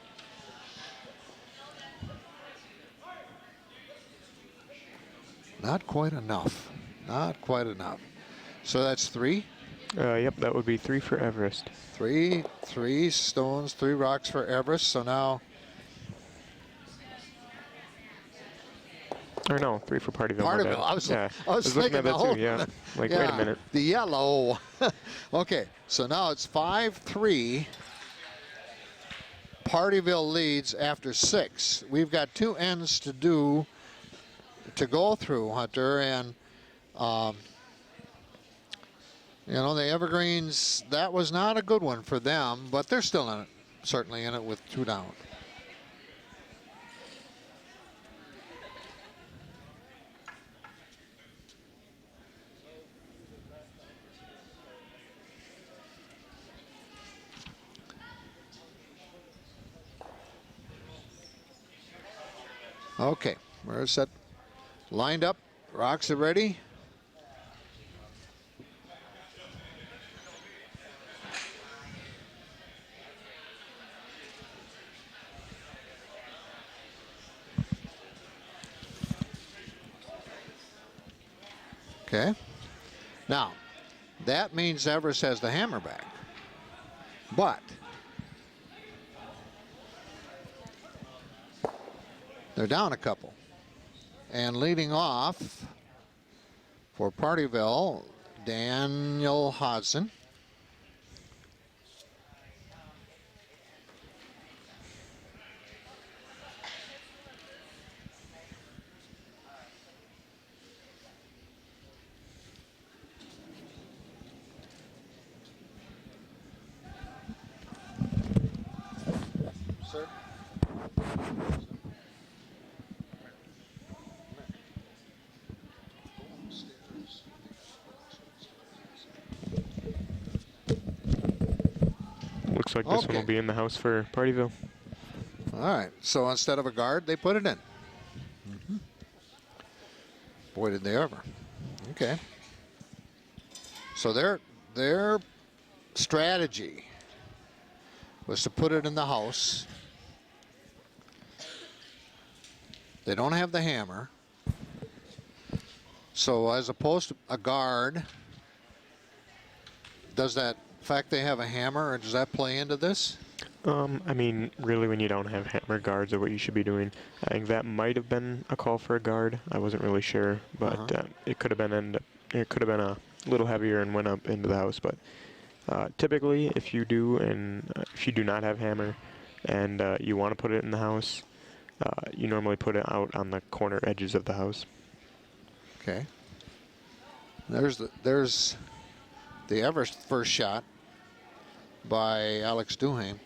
Not quite enough. Not quite enough. So that's 3. Yep, that would be 3 for Everest. 3 stones, 3 rocks for Everest. So now, or no, 3 for Pardeeville. Pardeeville. I was looking at thinking that too. Yeah, like wait a minute. The yellow. Okay, so now it's 5-3. Pardeeville leads after 6. We've got 2 ends to go through, Hunter, and you know, the Evergreens, that was not a good one for them, but they're still in it, certainly in it with 2 down. Okay, we're set, lined up, rocks are ready. Okay. Now, that means Everest has the hammer back. But they're down a couple. And leading off for Pardeeville, Daniel Hodson. Sir? Looks like this one will be in the house for Pardeeville. All right, so instead of a guard, they put it in. Boy, did they ever. Okay. So their strategy was to put it in the house. They don't have the hammer. So as opposed to a guard, Does that fact they have a hammer, or does that play into this? I mean, really, when you don't have hammer, guards are what you should be doing. I think that might have been a call for a guard. I wasn't really sure, but it could have been it could have been a little heavier and went up into the house. But typically, if you do if you do not have hammer, and you want to put it in the house, you normally put it out on the corner edges of the house. Okay. There's the Everest first shot by Alex Duham.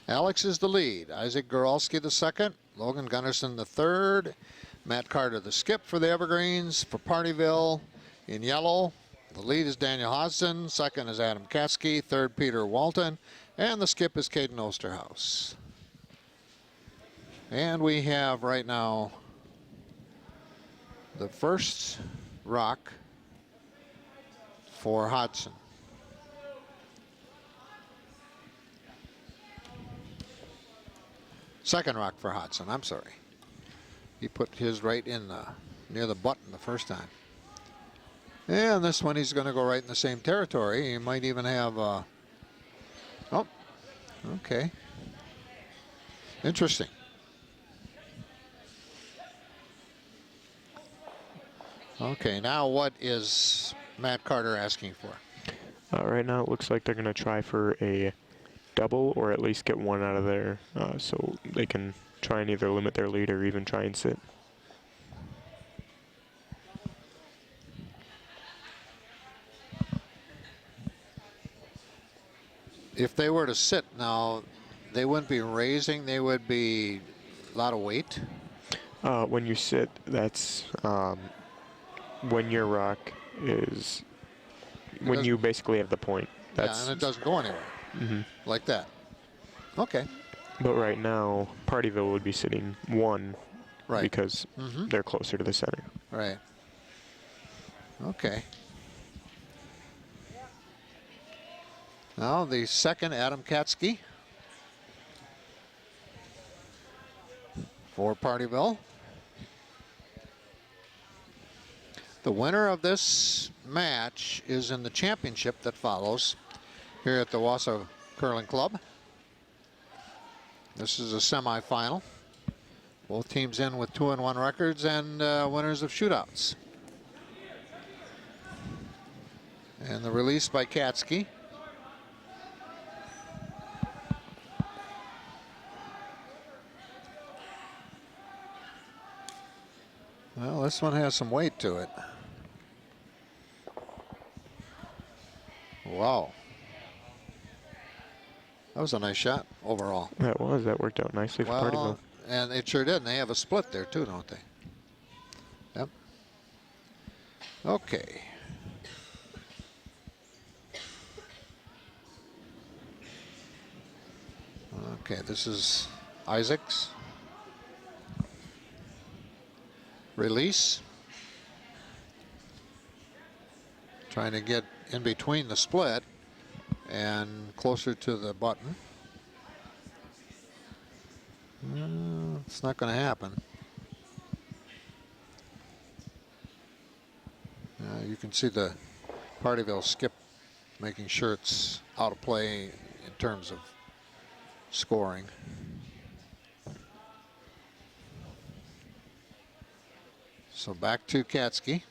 Alex is the lead. Isaac Goralski the second. Logan Gunnarsson the third. Matt Carter the skip for the Evergreens. For Pardeeville in yellow, the lead is Daniel Hodgson. Second is Adam Katsky. Third, Peter Walton. And the skip is Caden Osterhaus. And we have right now the first rock for Hodgson. Second rock for Hodgson, I'm sorry. He put his right in near the button the first time. And this one he's going to go right in the same territory. He might even have, oh, okay. Interesting. Okay, now what is Matt Carter asking for? Right now it looks like they're going to try for a double or at least get one out of there so they can try and either limit their lead or even try and sit. If they were to sit now, they wouldn't be raising, they would be a lot of weight. When you sit, that's when your rock is, when you basically have the point. That's, yeah, and it doesn't go anywhere. Like that. Okay. But right now, Pardeeville would be sitting one because they're closer to the center. Right. Okay. Now the second, Adam Katsky for Pardeeville. The winner of this match is in the championship that follows here at the Wausau Curling Club. This is a semifinal. Both teams in with 2-1 records and winners of shootouts. And the release by Katsky. Well, this one has some weight to it. Wow. That was a nice shot overall. That was. That worked out nicely for Pardeeville. And it sure did. And they have a split there too, don't they? Yep. Okay. Okay, this is Isaac's release. Trying to get in between the split and closer to the button. It's not going to happen. You can see the Pardeeville skip making sure it's out of play in terms of scoring. So back to Katsky.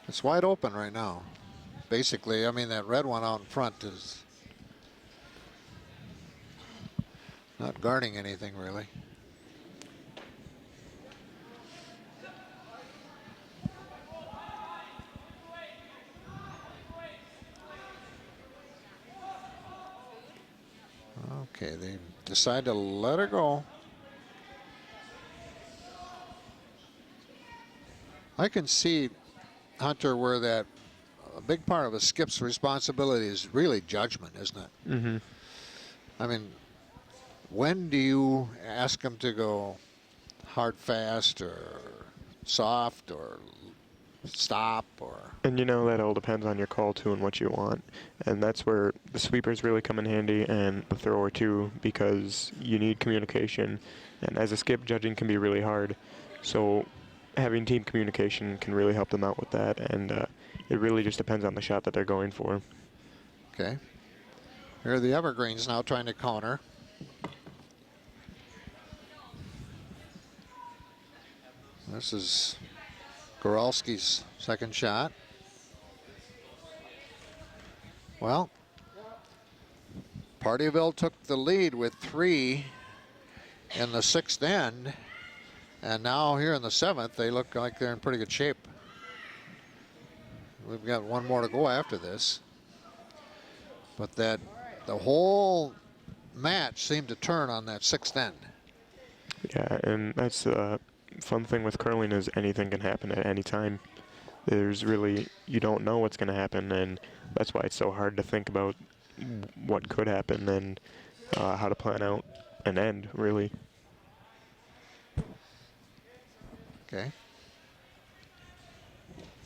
It's wide open right now. Basically, I mean, that red one out in front is not guarding anything really. Okay, they decide to let her go. I can see, Hunter, where that a big part of a skip's responsibility is really judgment, isn't it? Mm-hmm. I mean, when do you ask them to go hard, fast, or soft, or stop or. And that all depends on your call too and what you want. And that's where the sweepers really come in handy, and the thrower too, because you need communication. And as a skip, judging can be really hard. So having team communication can really help them out with that. And it really just depends on the shot that they're going for. Okay. Here are the Evergreens now trying to counter. This is Goralski's second shot. Well, Pardeeville took the lead with 3 in the 6th end, and now here in the 7th, they look like they're in pretty good shape. We've got one more to go after this, but the whole match seemed to turn on that 6th end. Yeah, and that's the fun thing with curling is anything can happen at any time. You don't know what's going to happen, and that's why it's so hard to think about what could happen and how to plan out an end, really. Okay.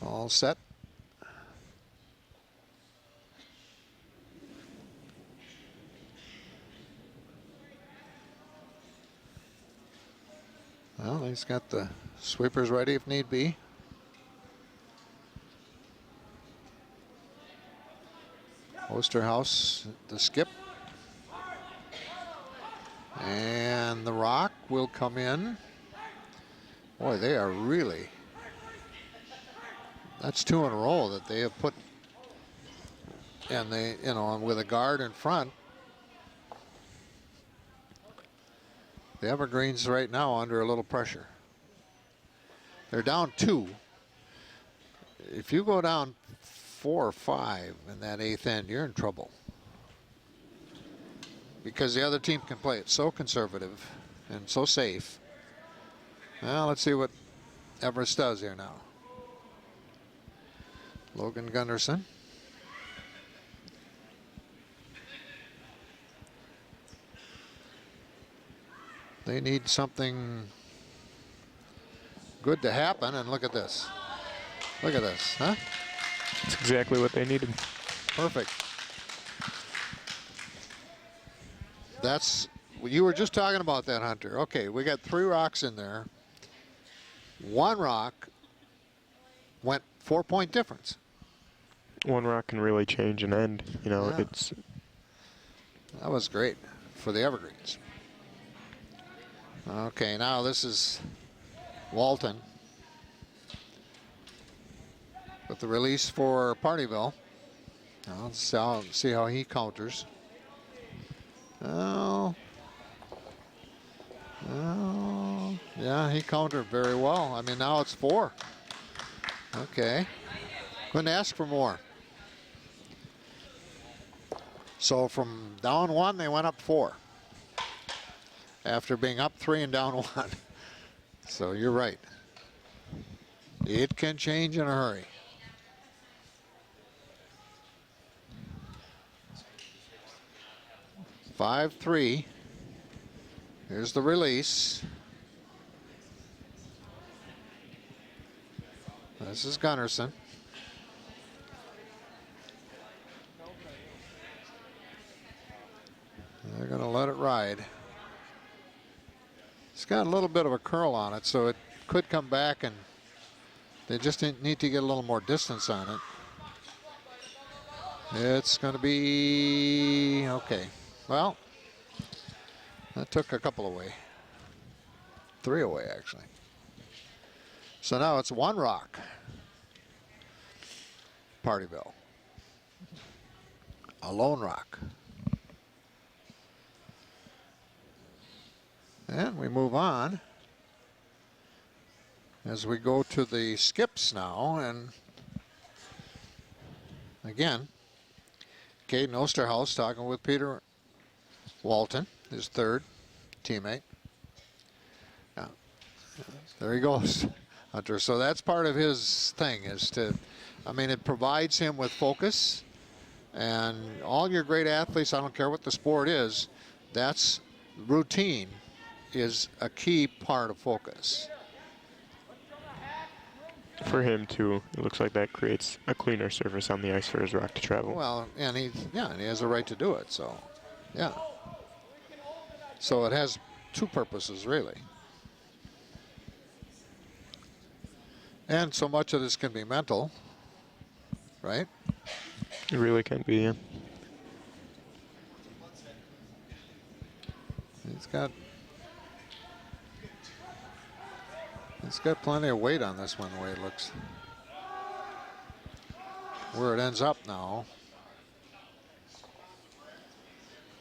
All set. Well, he's got the sweepers ready if need be. Osterhaus, the skip. And the rock will come in. Boy, they are really, that's 2 in a row that they have put, and they, with a guard in front. The Evergreens right now under a little pressure. They're down 2. If you go down 4 or 5 in that 8th end, you're in trouble. Because the other team can play it so conservative and so safe. Well, let's see what Everest does here now. Logan Gunderson. They need something good to happen, and look at this. Look at this, huh? That's exactly what they needed. Perfect. You were just talking about that, Hunter. Okay, we got 3 rocks in there. 1 rock went 4-point difference. 1 rock can really change an end. Yeah. It's. That was great for the Evergreens. Okay, now this is Walton with the release for Pardeeville. Now let's see how he counters. Oh, yeah, he countered very well. I mean, now it's 4. Okay, couldn't ask for more. So from down 1, they went up 4. After being up 3 and down 1. So you're right. It can change in a hurry. Five, 3. Here's the release. This is Gunnarsson. They're going to let it ride. It's got a little bit of a curl on it, so it could come back, and they just need to get a little more distance on it. It's going to be okay. Well, that took a couple away. 3 away, actually. So now it's 1 rock. Pardeeville. A lone rock. And we move on as we go to the skips now. And again, Caden Osterhaus talking with Peter Walton, his 3rd teammate. Yeah. There he goes, Hunter. So that's part of his thing, is to, I mean, it provides him with focus. And all your great athletes, I don't care what the sport is, that's routine is a key part of focus. For him too, it looks like that creates a cleaner surface on the ice for his rock to travel. Well, and he has a right to do it. So, yeah. So it has two purposes really. And so much of this can be mental, right? It really can be. Yeah. It's got plenty of weight on this one, the way it looks. Where it ends up now.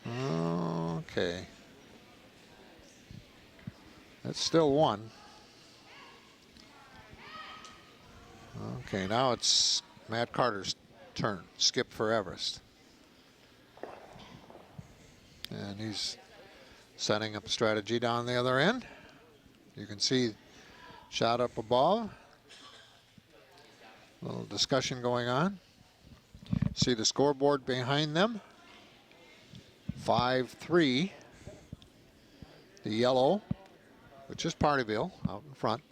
Okay. That's still one. Okay, now it's Matt Carter's turn. Skip for Everest. And he's setting up a strategy down the other end. You can see shot up above. A little discussion going on. See the scoreboard behind them. 5-3. The yellow, which is Pardeeville, out in front.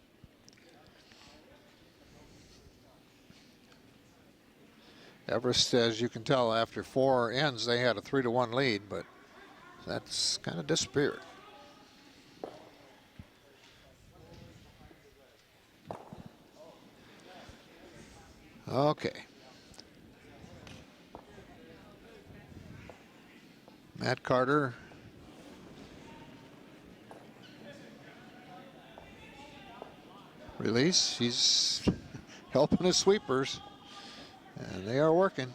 Everest, as you can tell, after 4 ends, they had a 3-1 lead, but that's kind of disappeared. Okay. Matt Carter. Release. He's helping his sweepers. And they are working.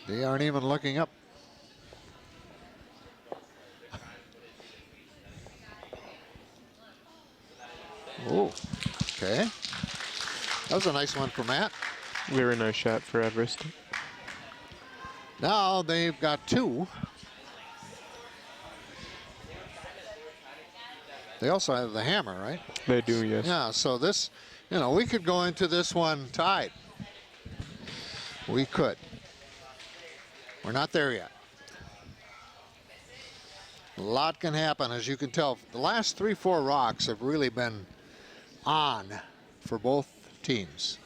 They aren't even looking up. Oh, okay. That was a nice one for Matt. Very nice shot for Everest. Now they've got 2. They also have the hammer, right? They do, yes. Yeah, so this, we could go into this one tied. We could. We're not there yet. A lot can happen, as you can tell. The last 3-4 rocks have really been on for both teams.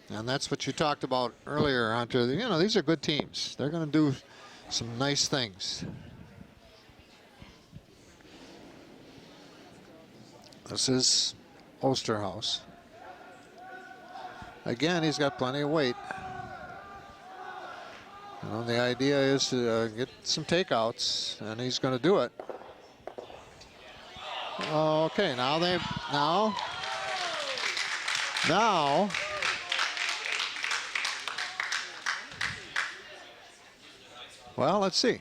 And that's what you talked about earlier, Hunter. These are good teams. They're going to do some nice things. This is Osterhaus. Again, he's got plenty of weight. The idea is to get some takeouts, and he's going to do it. Okay, now. Well, let's see.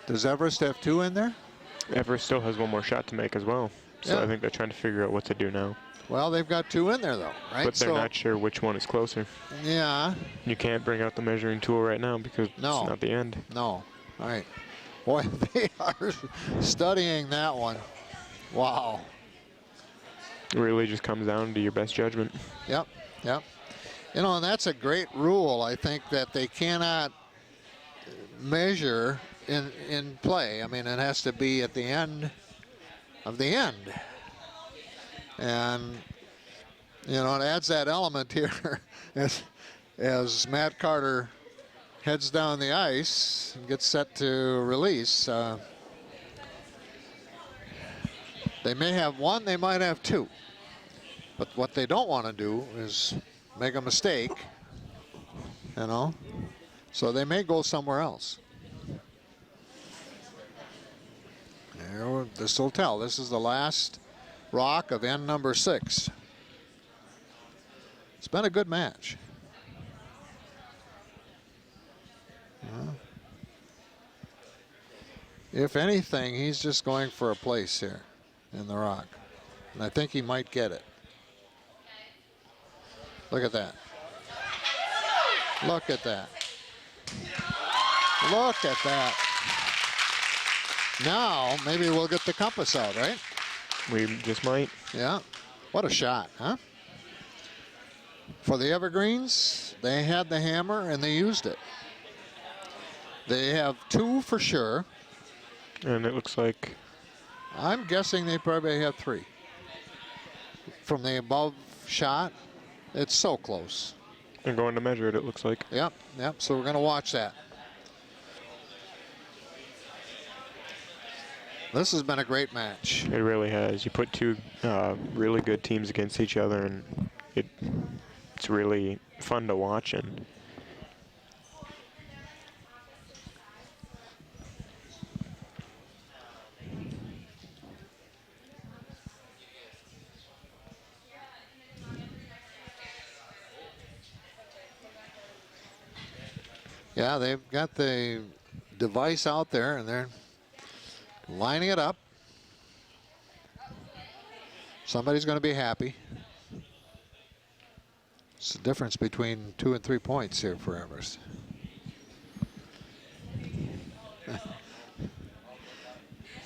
Does Everest have 2 in there? Everest still has one more shot to make as well. So Yeah. I think they're trying to figure out what to do now. Well, they've got 2 in there, though, right? But they're not sure which one is closer. Yeah. You can't bring out the measuring tool right now because it's not the end. No. All right. Boy, they are studying that one. Wow. It really just comes down to your best judgment. Yep. And that's a great rule, I think, that they cannot measure in play. I mean, it has to be at the end of the end. And, it adds that element here as Matt Carter heads down the ice and gets set to release. They may have 1, they might have 2. But what they don't want to do is make a mistake, So they may go somewhere else. This will tell. This is the last rock of end number 6. It's been a good match. If anything, he's just going for a place here in the rock. And I think he might get it. Look at that. Look at that. Look at that. Now, maybe we'll get the compass out, right? We just might. Yeah. What a shot, huh? For the Evergreens, they had the hammer and they used it. They have 2 for sure. And it looks like I'm guessing they probably have 3. From the above shot, it's so close. They're going to measure it, it looks like. Yep, yep, so we're going to watch that. This has been a great match. It really has. You put 2 really good teams against each other, and it's really fun to watch. And yeah, they've got the device out there, and they're lining it up. Somebody's going to be happy. It's the difference between 2 and 3 points here for Everest.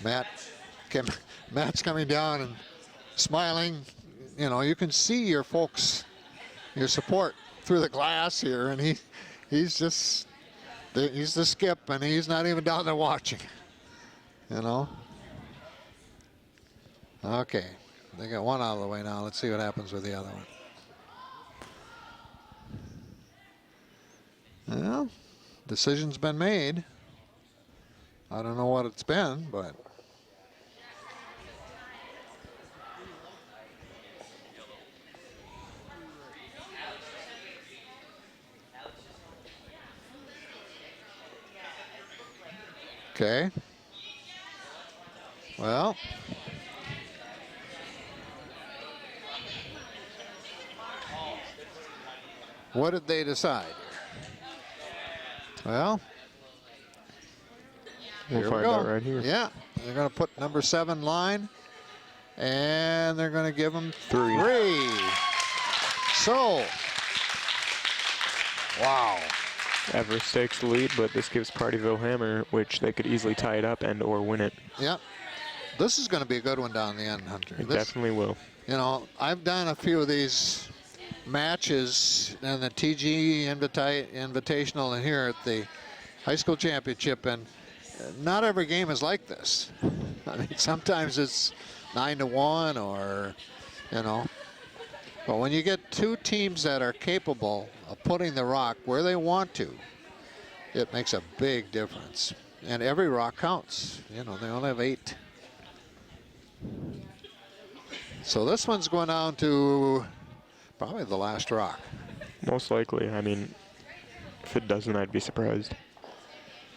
Matt's coming down and smiling. You know, you can see your folks, your support through the glass here, and he's the skip, and he's not even down there watching. You know. Okay, they got one out of the way now. Let's see what happens with the other one. Well, decision's been made. I don't know what it's been, but okay. Well, what did they decide? Well, we'll find out right here. Yeah, they're going to put number 7 line, and they're going to give them 3. So, wow. Everest takes the lead, but this gives Pardeeville Hammer, which they could easily tie it up and or win it. Yep. This is going to be a good one down the end, Hunter. It definitely will. You know, I've done a few of these matches in the TG Invitational and here at the high school championship, and not every game is like this. I mean, sometimes it's 9-1 or, you know. But when you get 2 teams that are capable of putting the rock where they want to, it makes a big difference. And every rock counts. You know, they only have 8. So this one's going down to probably the last rock. Most likely. I mean, if it doesn't, I'd be surprised.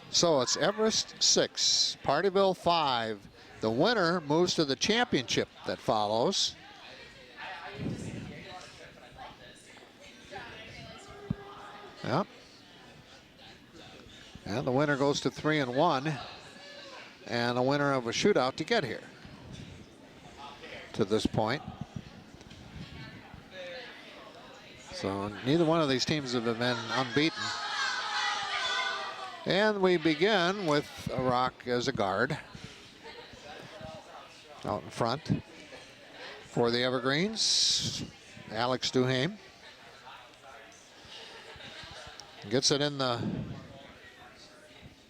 So it's Everest 6, Pardeeville 5. The winner moves to the championship that follows. Yep. And the winner goes to 3-1. And the winner of a shootout to get here to this point. So neither one of these teams have been unbeaten. And we begin with a rock as a guard out in front for the Evergreens. Alex Duhame gets it in the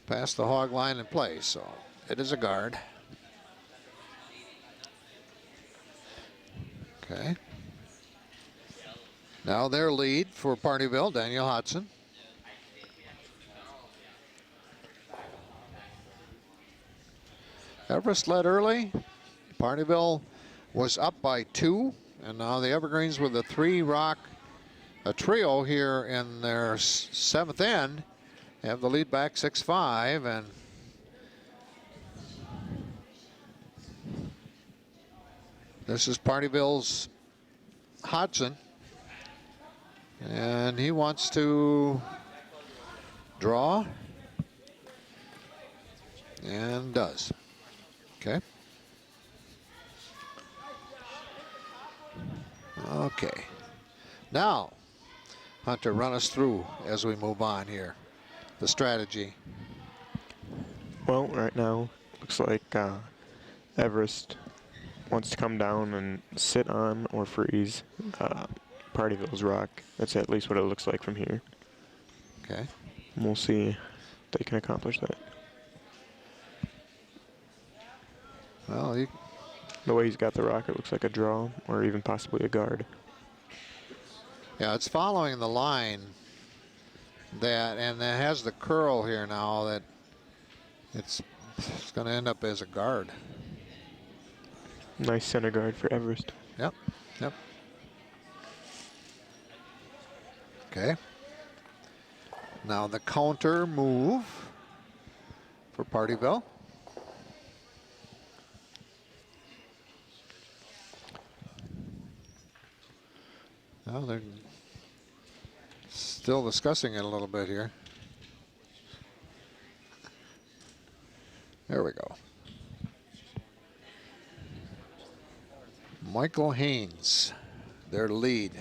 past the hog line in play, so it is a guard. Okay. Now their lead for Pardeeville, Daniel Hodson. Everest led early. Pardeeville was up by 2, and now the Evergreens with a 3-rock, a trio here in their 7th end, have the lead back 6-5, and this is Pardeeville's Hodson, and he wants to draw, and does. Okay. Okay. Now, Hunter, run us through as we move on here, the strategy. Well, right now, looks like Everest wants to come down and sit on or freeze Pardeeville's rock. That's at least what it looks like from here. Okay. And we'll see if they can accomplish that. Well, The way he's got the rock, it looks like a draw or even possibly a guard. yeah, it's following the line and it has the curl here now that it's going to end up as a guard. Nice center guard for Everest. Yep, yep. Okay. Now the counter move for Pardeeville. Well, they're still discussing it a little bit here. There we go. Michael Haynes, their lead.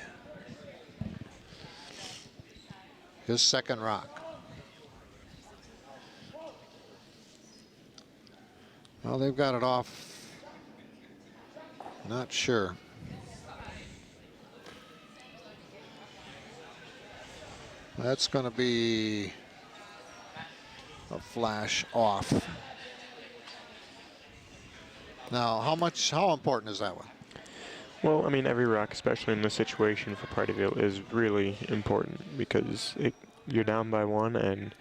His second rock. Well, they've got it off. Not sure. That's going to be a flash off. Now, how important is that one? Well, I mean, every rock, especially in this situation for Pardeeville, is really important because you're down by one and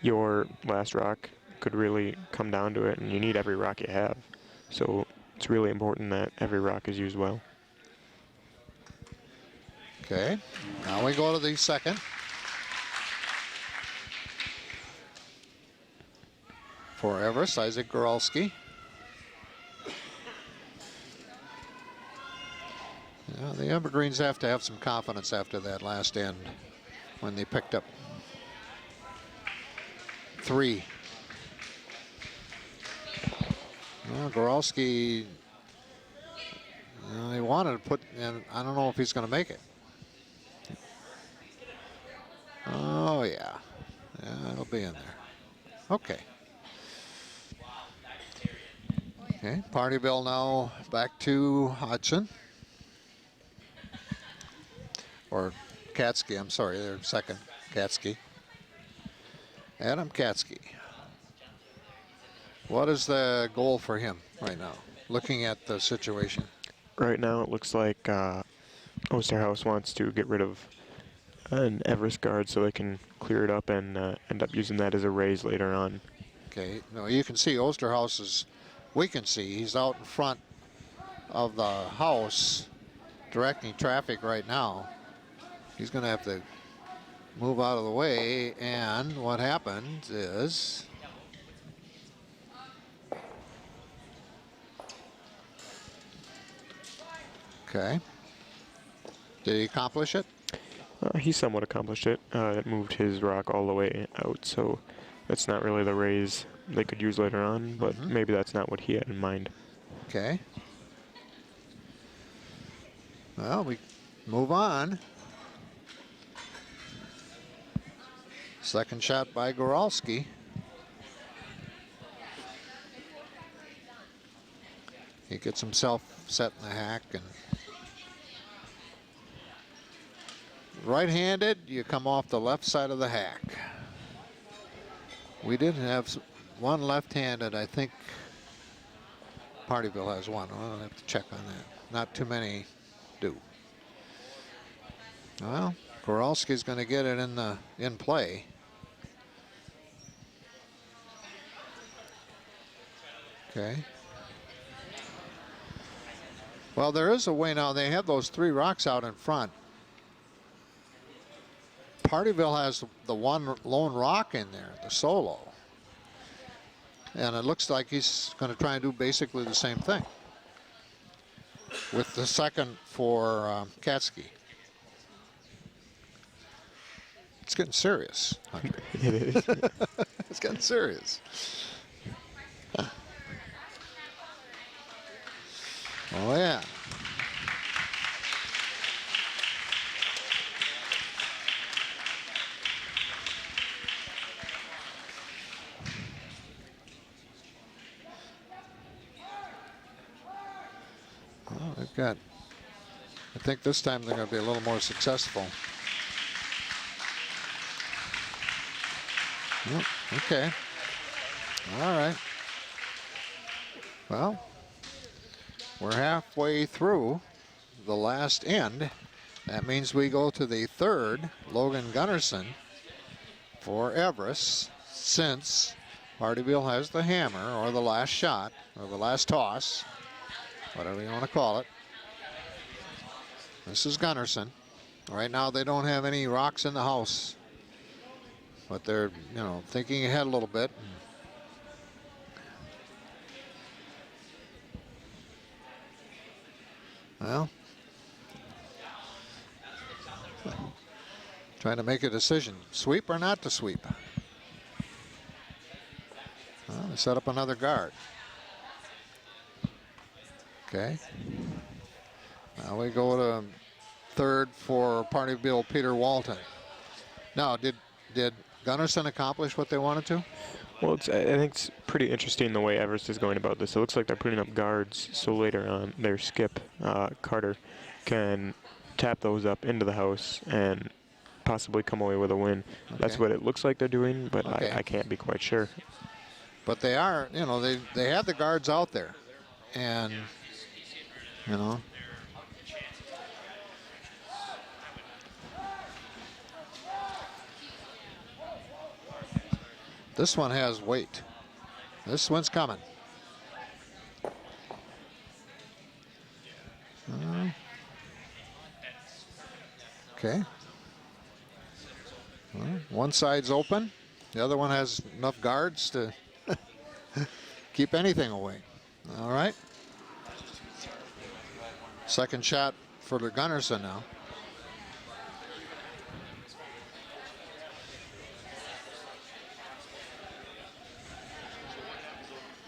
your last rock could really come down to it, and you need every rock you have. So it's really important that every rock is used well. Okay, now we go to the second. For Everest, Isaac Goralski. Yeah, the Evergreens have to have some confidence after that last end when they picked up 3. Well, Goralski, he wanted to put in, I don't know if he's going to make it. Oh, yeah. Yeah, it'll be in there. Okay. Okay, Pardeeville now back to Hudson. Or Katsky, I'm sorry, they're second. Katsky. Adam Katsky. What is the goal for him right now, looking at the situation? Right now, it looks like Osterhaus wants to get rid of an Everest guard so they can clear it up and end up using that as a raise later on. Okay, no, you can see Osterhaus is, we can see, he's out in front of the house directing traffic right now. He's going to have to move out of the way, and what happens is okay. Did he accomplish it? He somewhat accomplished it. It moved his rock all the way out, so that's not really the raise they could use later on, but maybe that's not what he had in mind. Okay. Well, we move on. Second shot by Goralski. He gets himself set in the hack, and right-handed, you come off the left side of the hack. We did have one left-handed. I think Pardeeville has one. I'll have to check on that. Not too many do. Well, Goralski's going to get it in play. Okay. Well, there is a way now. They have those 3 rocks out in front. Pardeeville has the one lone rock in there, the solo. And it looks like he's going to try and do basically the same thing with the second for Katsky. It's getting serious, Hunter. It is. It's getting serious. Oh, yeah. Well, they've got, I think this time they're going to be a little more successful. Oh, okay. All right. Well, we're halfway through the last end. That means we go to the third, Logan Gunnarsson for Everest, since Pardeeville has the hammer, or the last shot, or the last toss, whatever you want to call it. This is Gunnarsson. Right now they don't have any rocks in the house, but they're, thinking ahead a little bit. Well, trying to make a decision, sweep or not to sweep. Well, they set up another guard. Okay. Now we go to third for Pardeeville, Peter Walton. Now, did Gunnarsson accomplish what they wanted to? Well, I think it's pretty interesting the way Everest is going about this. It looks like they're putting up guards, so later on their skip, Carter, can tap those up into the house and possibly come away with a win. Okay. That's what it looks like they're doing, but okay. I can't be quite sure. But they are, they have the guards out there, and, this one has weight. This one's coming. Okay. Well, one side's open. The other one has enough guards to keep anything away. All right. Second shot for the Gunnarsson now.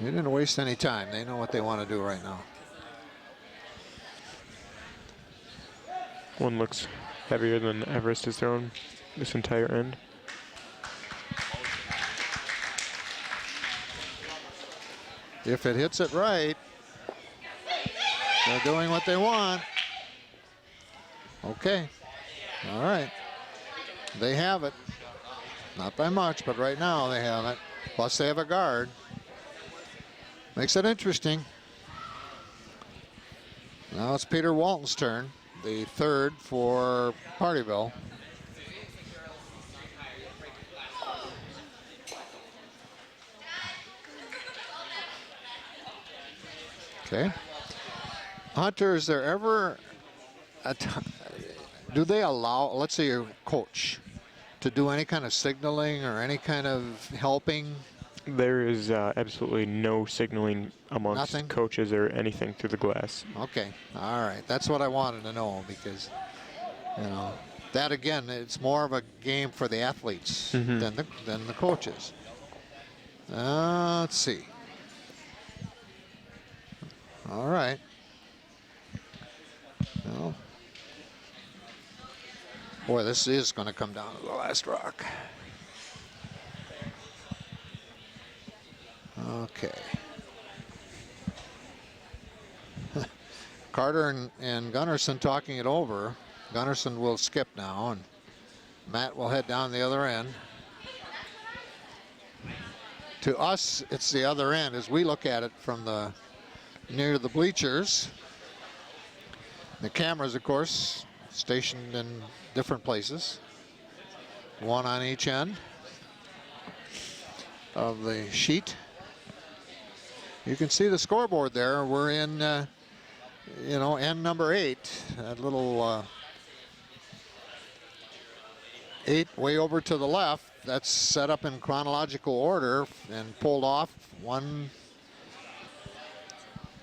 They didn't waste any time. They know what they want to do right now. One looks heavier than Everest has thrown this entire end. If it hits it right, they're doing what they want. Okay. All right. They have it. Not by much, but right now they have it. Plus they have a guard. Makes it interesting. Now it's Peter Walton's turn, the third for Pardeeville. Okay. Hunter, is there ever do they allow, let's say your coach, to do any kind of signaling or any kind of helping? There is absolutely no signaling amongst coaches or anything through the glass. Okay, all right. That's what I wanted to know, because, that again, it's more of a game for the athletes than the coaches. Let's see. All right. Well, boy, this is going to come down to the last rock. Okay. Carter and Gunnarsson talking it over. Gunnarsson will skip now, and Matt will head down the other end. To us, it's the other end as we look at it from near the bleachers. The cameras, of course, stationed in different places. One on each end of the sheet. You can see the scoreboard there. We're in, end number 8. That little 8 way over to the left. That's set up in chronological order and pulled off one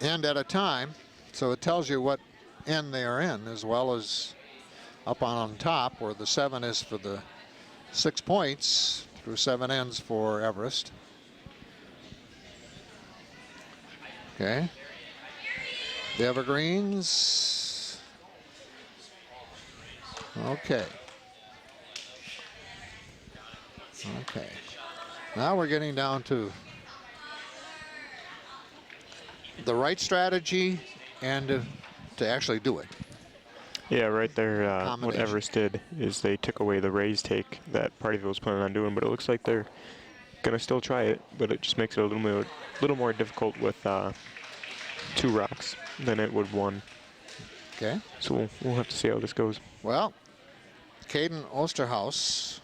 end at a time. So it tells you what end they are in, as well as up on top where the 7 is for the 6 points through 7 ends for Everest. Okay. The Evergreens. Okay. Okay. Now we're getting down to the right strategy and to actually do it. Yeah, right there. What Everest did is they took away the raise take that Pardeeville was planning on doing, but it looks like they're going to still try it, but it just makes it a little more difficult with 2 rocks than it would 1. Okay. So we'll have to see how this goes. Well, Caden Osterhaus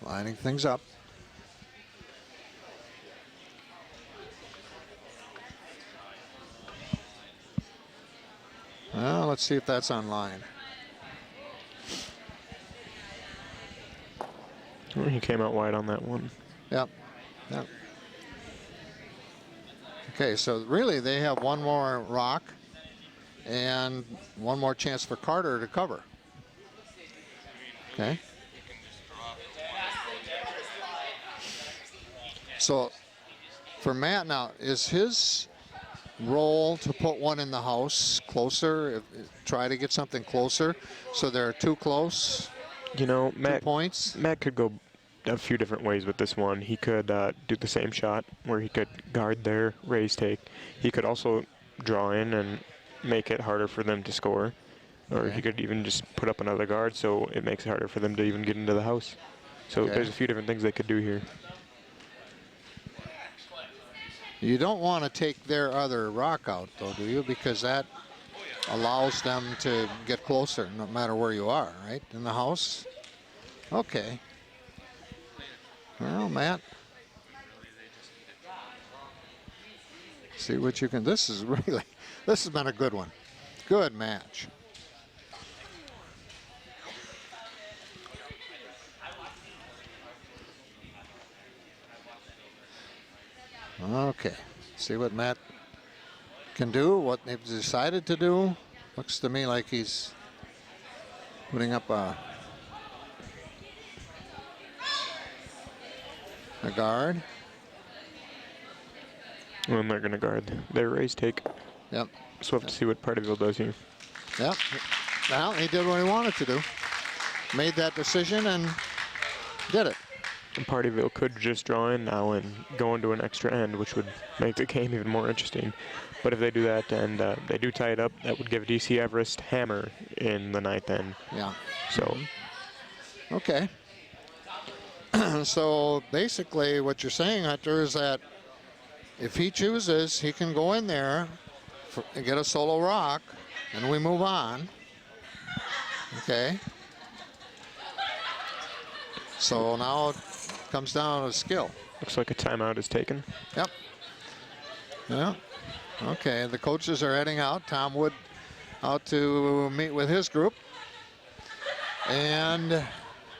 lining things up. Well, let's see if that's online. Well, he came out wide on that one. Yep. Yep. Okay, so really they have one more rock and one more chance for Carter to cover. Okay. So for Matt now, is his role to put one in the house closer, try to get something closer so they're too close? You know, 2 Matt points? could go a few different ways with this one. He could do the same shot where he could guard their raise take. He could also draw in and make it harder for them to score. Or Okay. he could even just put up another guard so it makes it harder for them to even get into the house. So Okay. there's a few different things they could do here. You don't want to take their other rock out, though, do you? Because that allows them to get closer no matter where you are, right? In the house? Okay. Well, Matt. See what you can. This has been a good one. Good match. Okay. See what Matt can do, what they've decided to do. Looks to me like he's putting up a guard. And they're going to guard their raise take. Yep. So we'll have to see what Pardeeville does here. Yep. Well, he did what he wanted to do. Made that decision and did it. And Pardeeville could just draw in now and go into an extra end, which would make the game even more interesting. But if they do that and they do tie it up, that would give DC Everest hammer in the 9th end. Yeah. So. Okay. So basically what you're saying, Hunter, is that if he chooses, he can go in there and get a solo rock, and we move on. Okay. So now it comes down to skill. Looks like a timeout is taken. Yep. Yeah. Okay, the coaches are heading out. Tom Wood out to meet with his group. And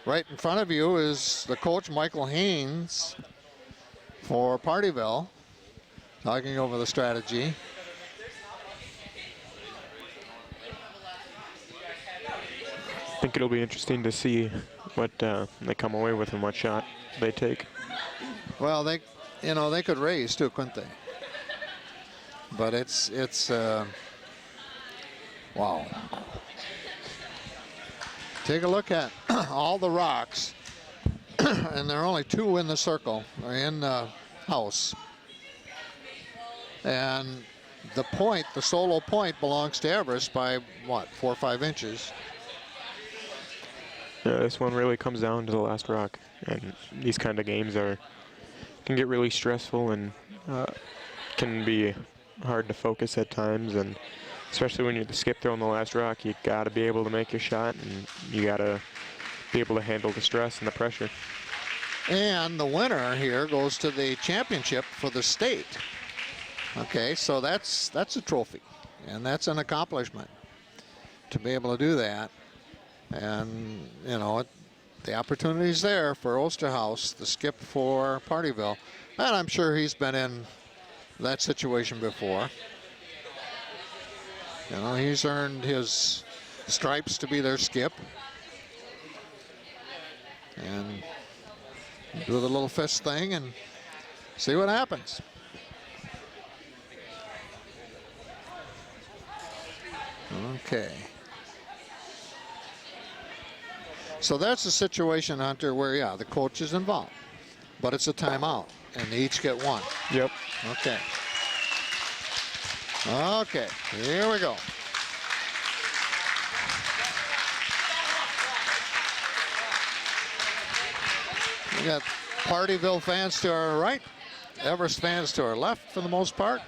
right in front of you is the coach, Michael Haynes, for Pardeeville, talking over the strategy. I think it'll be interesting to see what they come away with and what shot they take. Well, they could raise too, couldn't they? But it's wow. Take a look at all the rocks, and there are only 2 in the circle, or in the house. And the point, the solo point, belongs to Everest by what, 4 or 5 inches. Yeah, this one really comes down to the last rock, and these kind of games can get really stressful and can be hard to focus at times, and especially when you're the skip throwing the last rock, you got to be able to make your shot, and you got to be able to handle the stress and the pressure. And the winner here goes to the championship for the state. Okay, so that's a trophy, and that's an accomplishment to be able to do that. And you know, the opportunity's there for Osterhaus, the skip for Pardeeville, and I'm sure he's been in that situation before. You know, he's earned his stripes to be their skip. And do the little fist thing and see what happens. Okay. So that's the situation, Hunter, where, yeah, the coach is involved. But it's a timeout, and they each get 1. Yep. Okay. Okay, here we go. We got Pardeeville fans to our right, Everest fans to our left for the most part.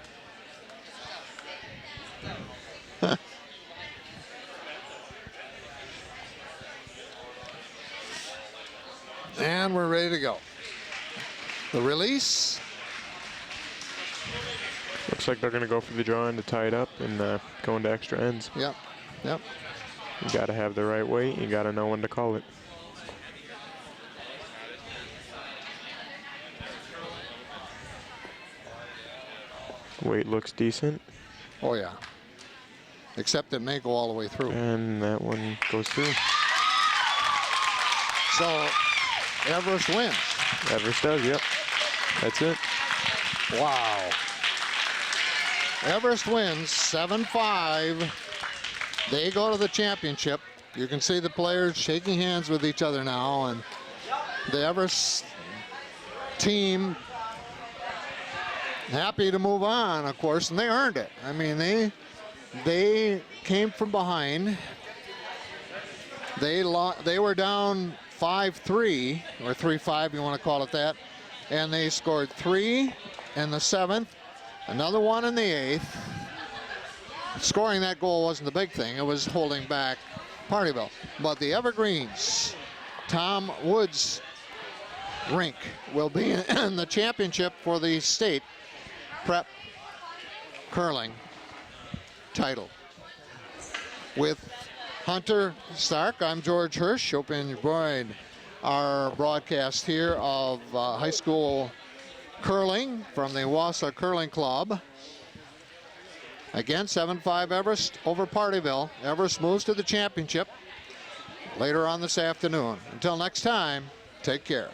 And we're ready to go. The release. Looks like they're going to go for the drawing to tie it up and go into extra ends. Yep, yep. You got to have the right weight. You got to know when to call it. Weight looks decent. Oh, yeah. Except it may go all the way through. And that one goes through. So Everest wins. Everest does, yep. That's it. Wow. Everest wins 7-5. They go to the championship. You can see the players shaking hands with each other now, and the Everest team happy to move on, of course, and they earned it. I mean, they came from behind. They were down 5-3 or 3-5, you want to call it that, and they scored 3 in the 7th, another 1 in the 8th. Scoring that goal wasn't the big thing. It was holding back Pardeeville. But the Evergreens, Tom Woods rink, will be in the championship for the state prep curling title. With Hunter Stark, I'm George Hirsch. Hope you enjoyed our broadcast here of high school curling from the Wausau Curling Club. Again, 7-5 Everest over Pardeeville. Everest moves to the championship later on this afternoon. Until next time, take care.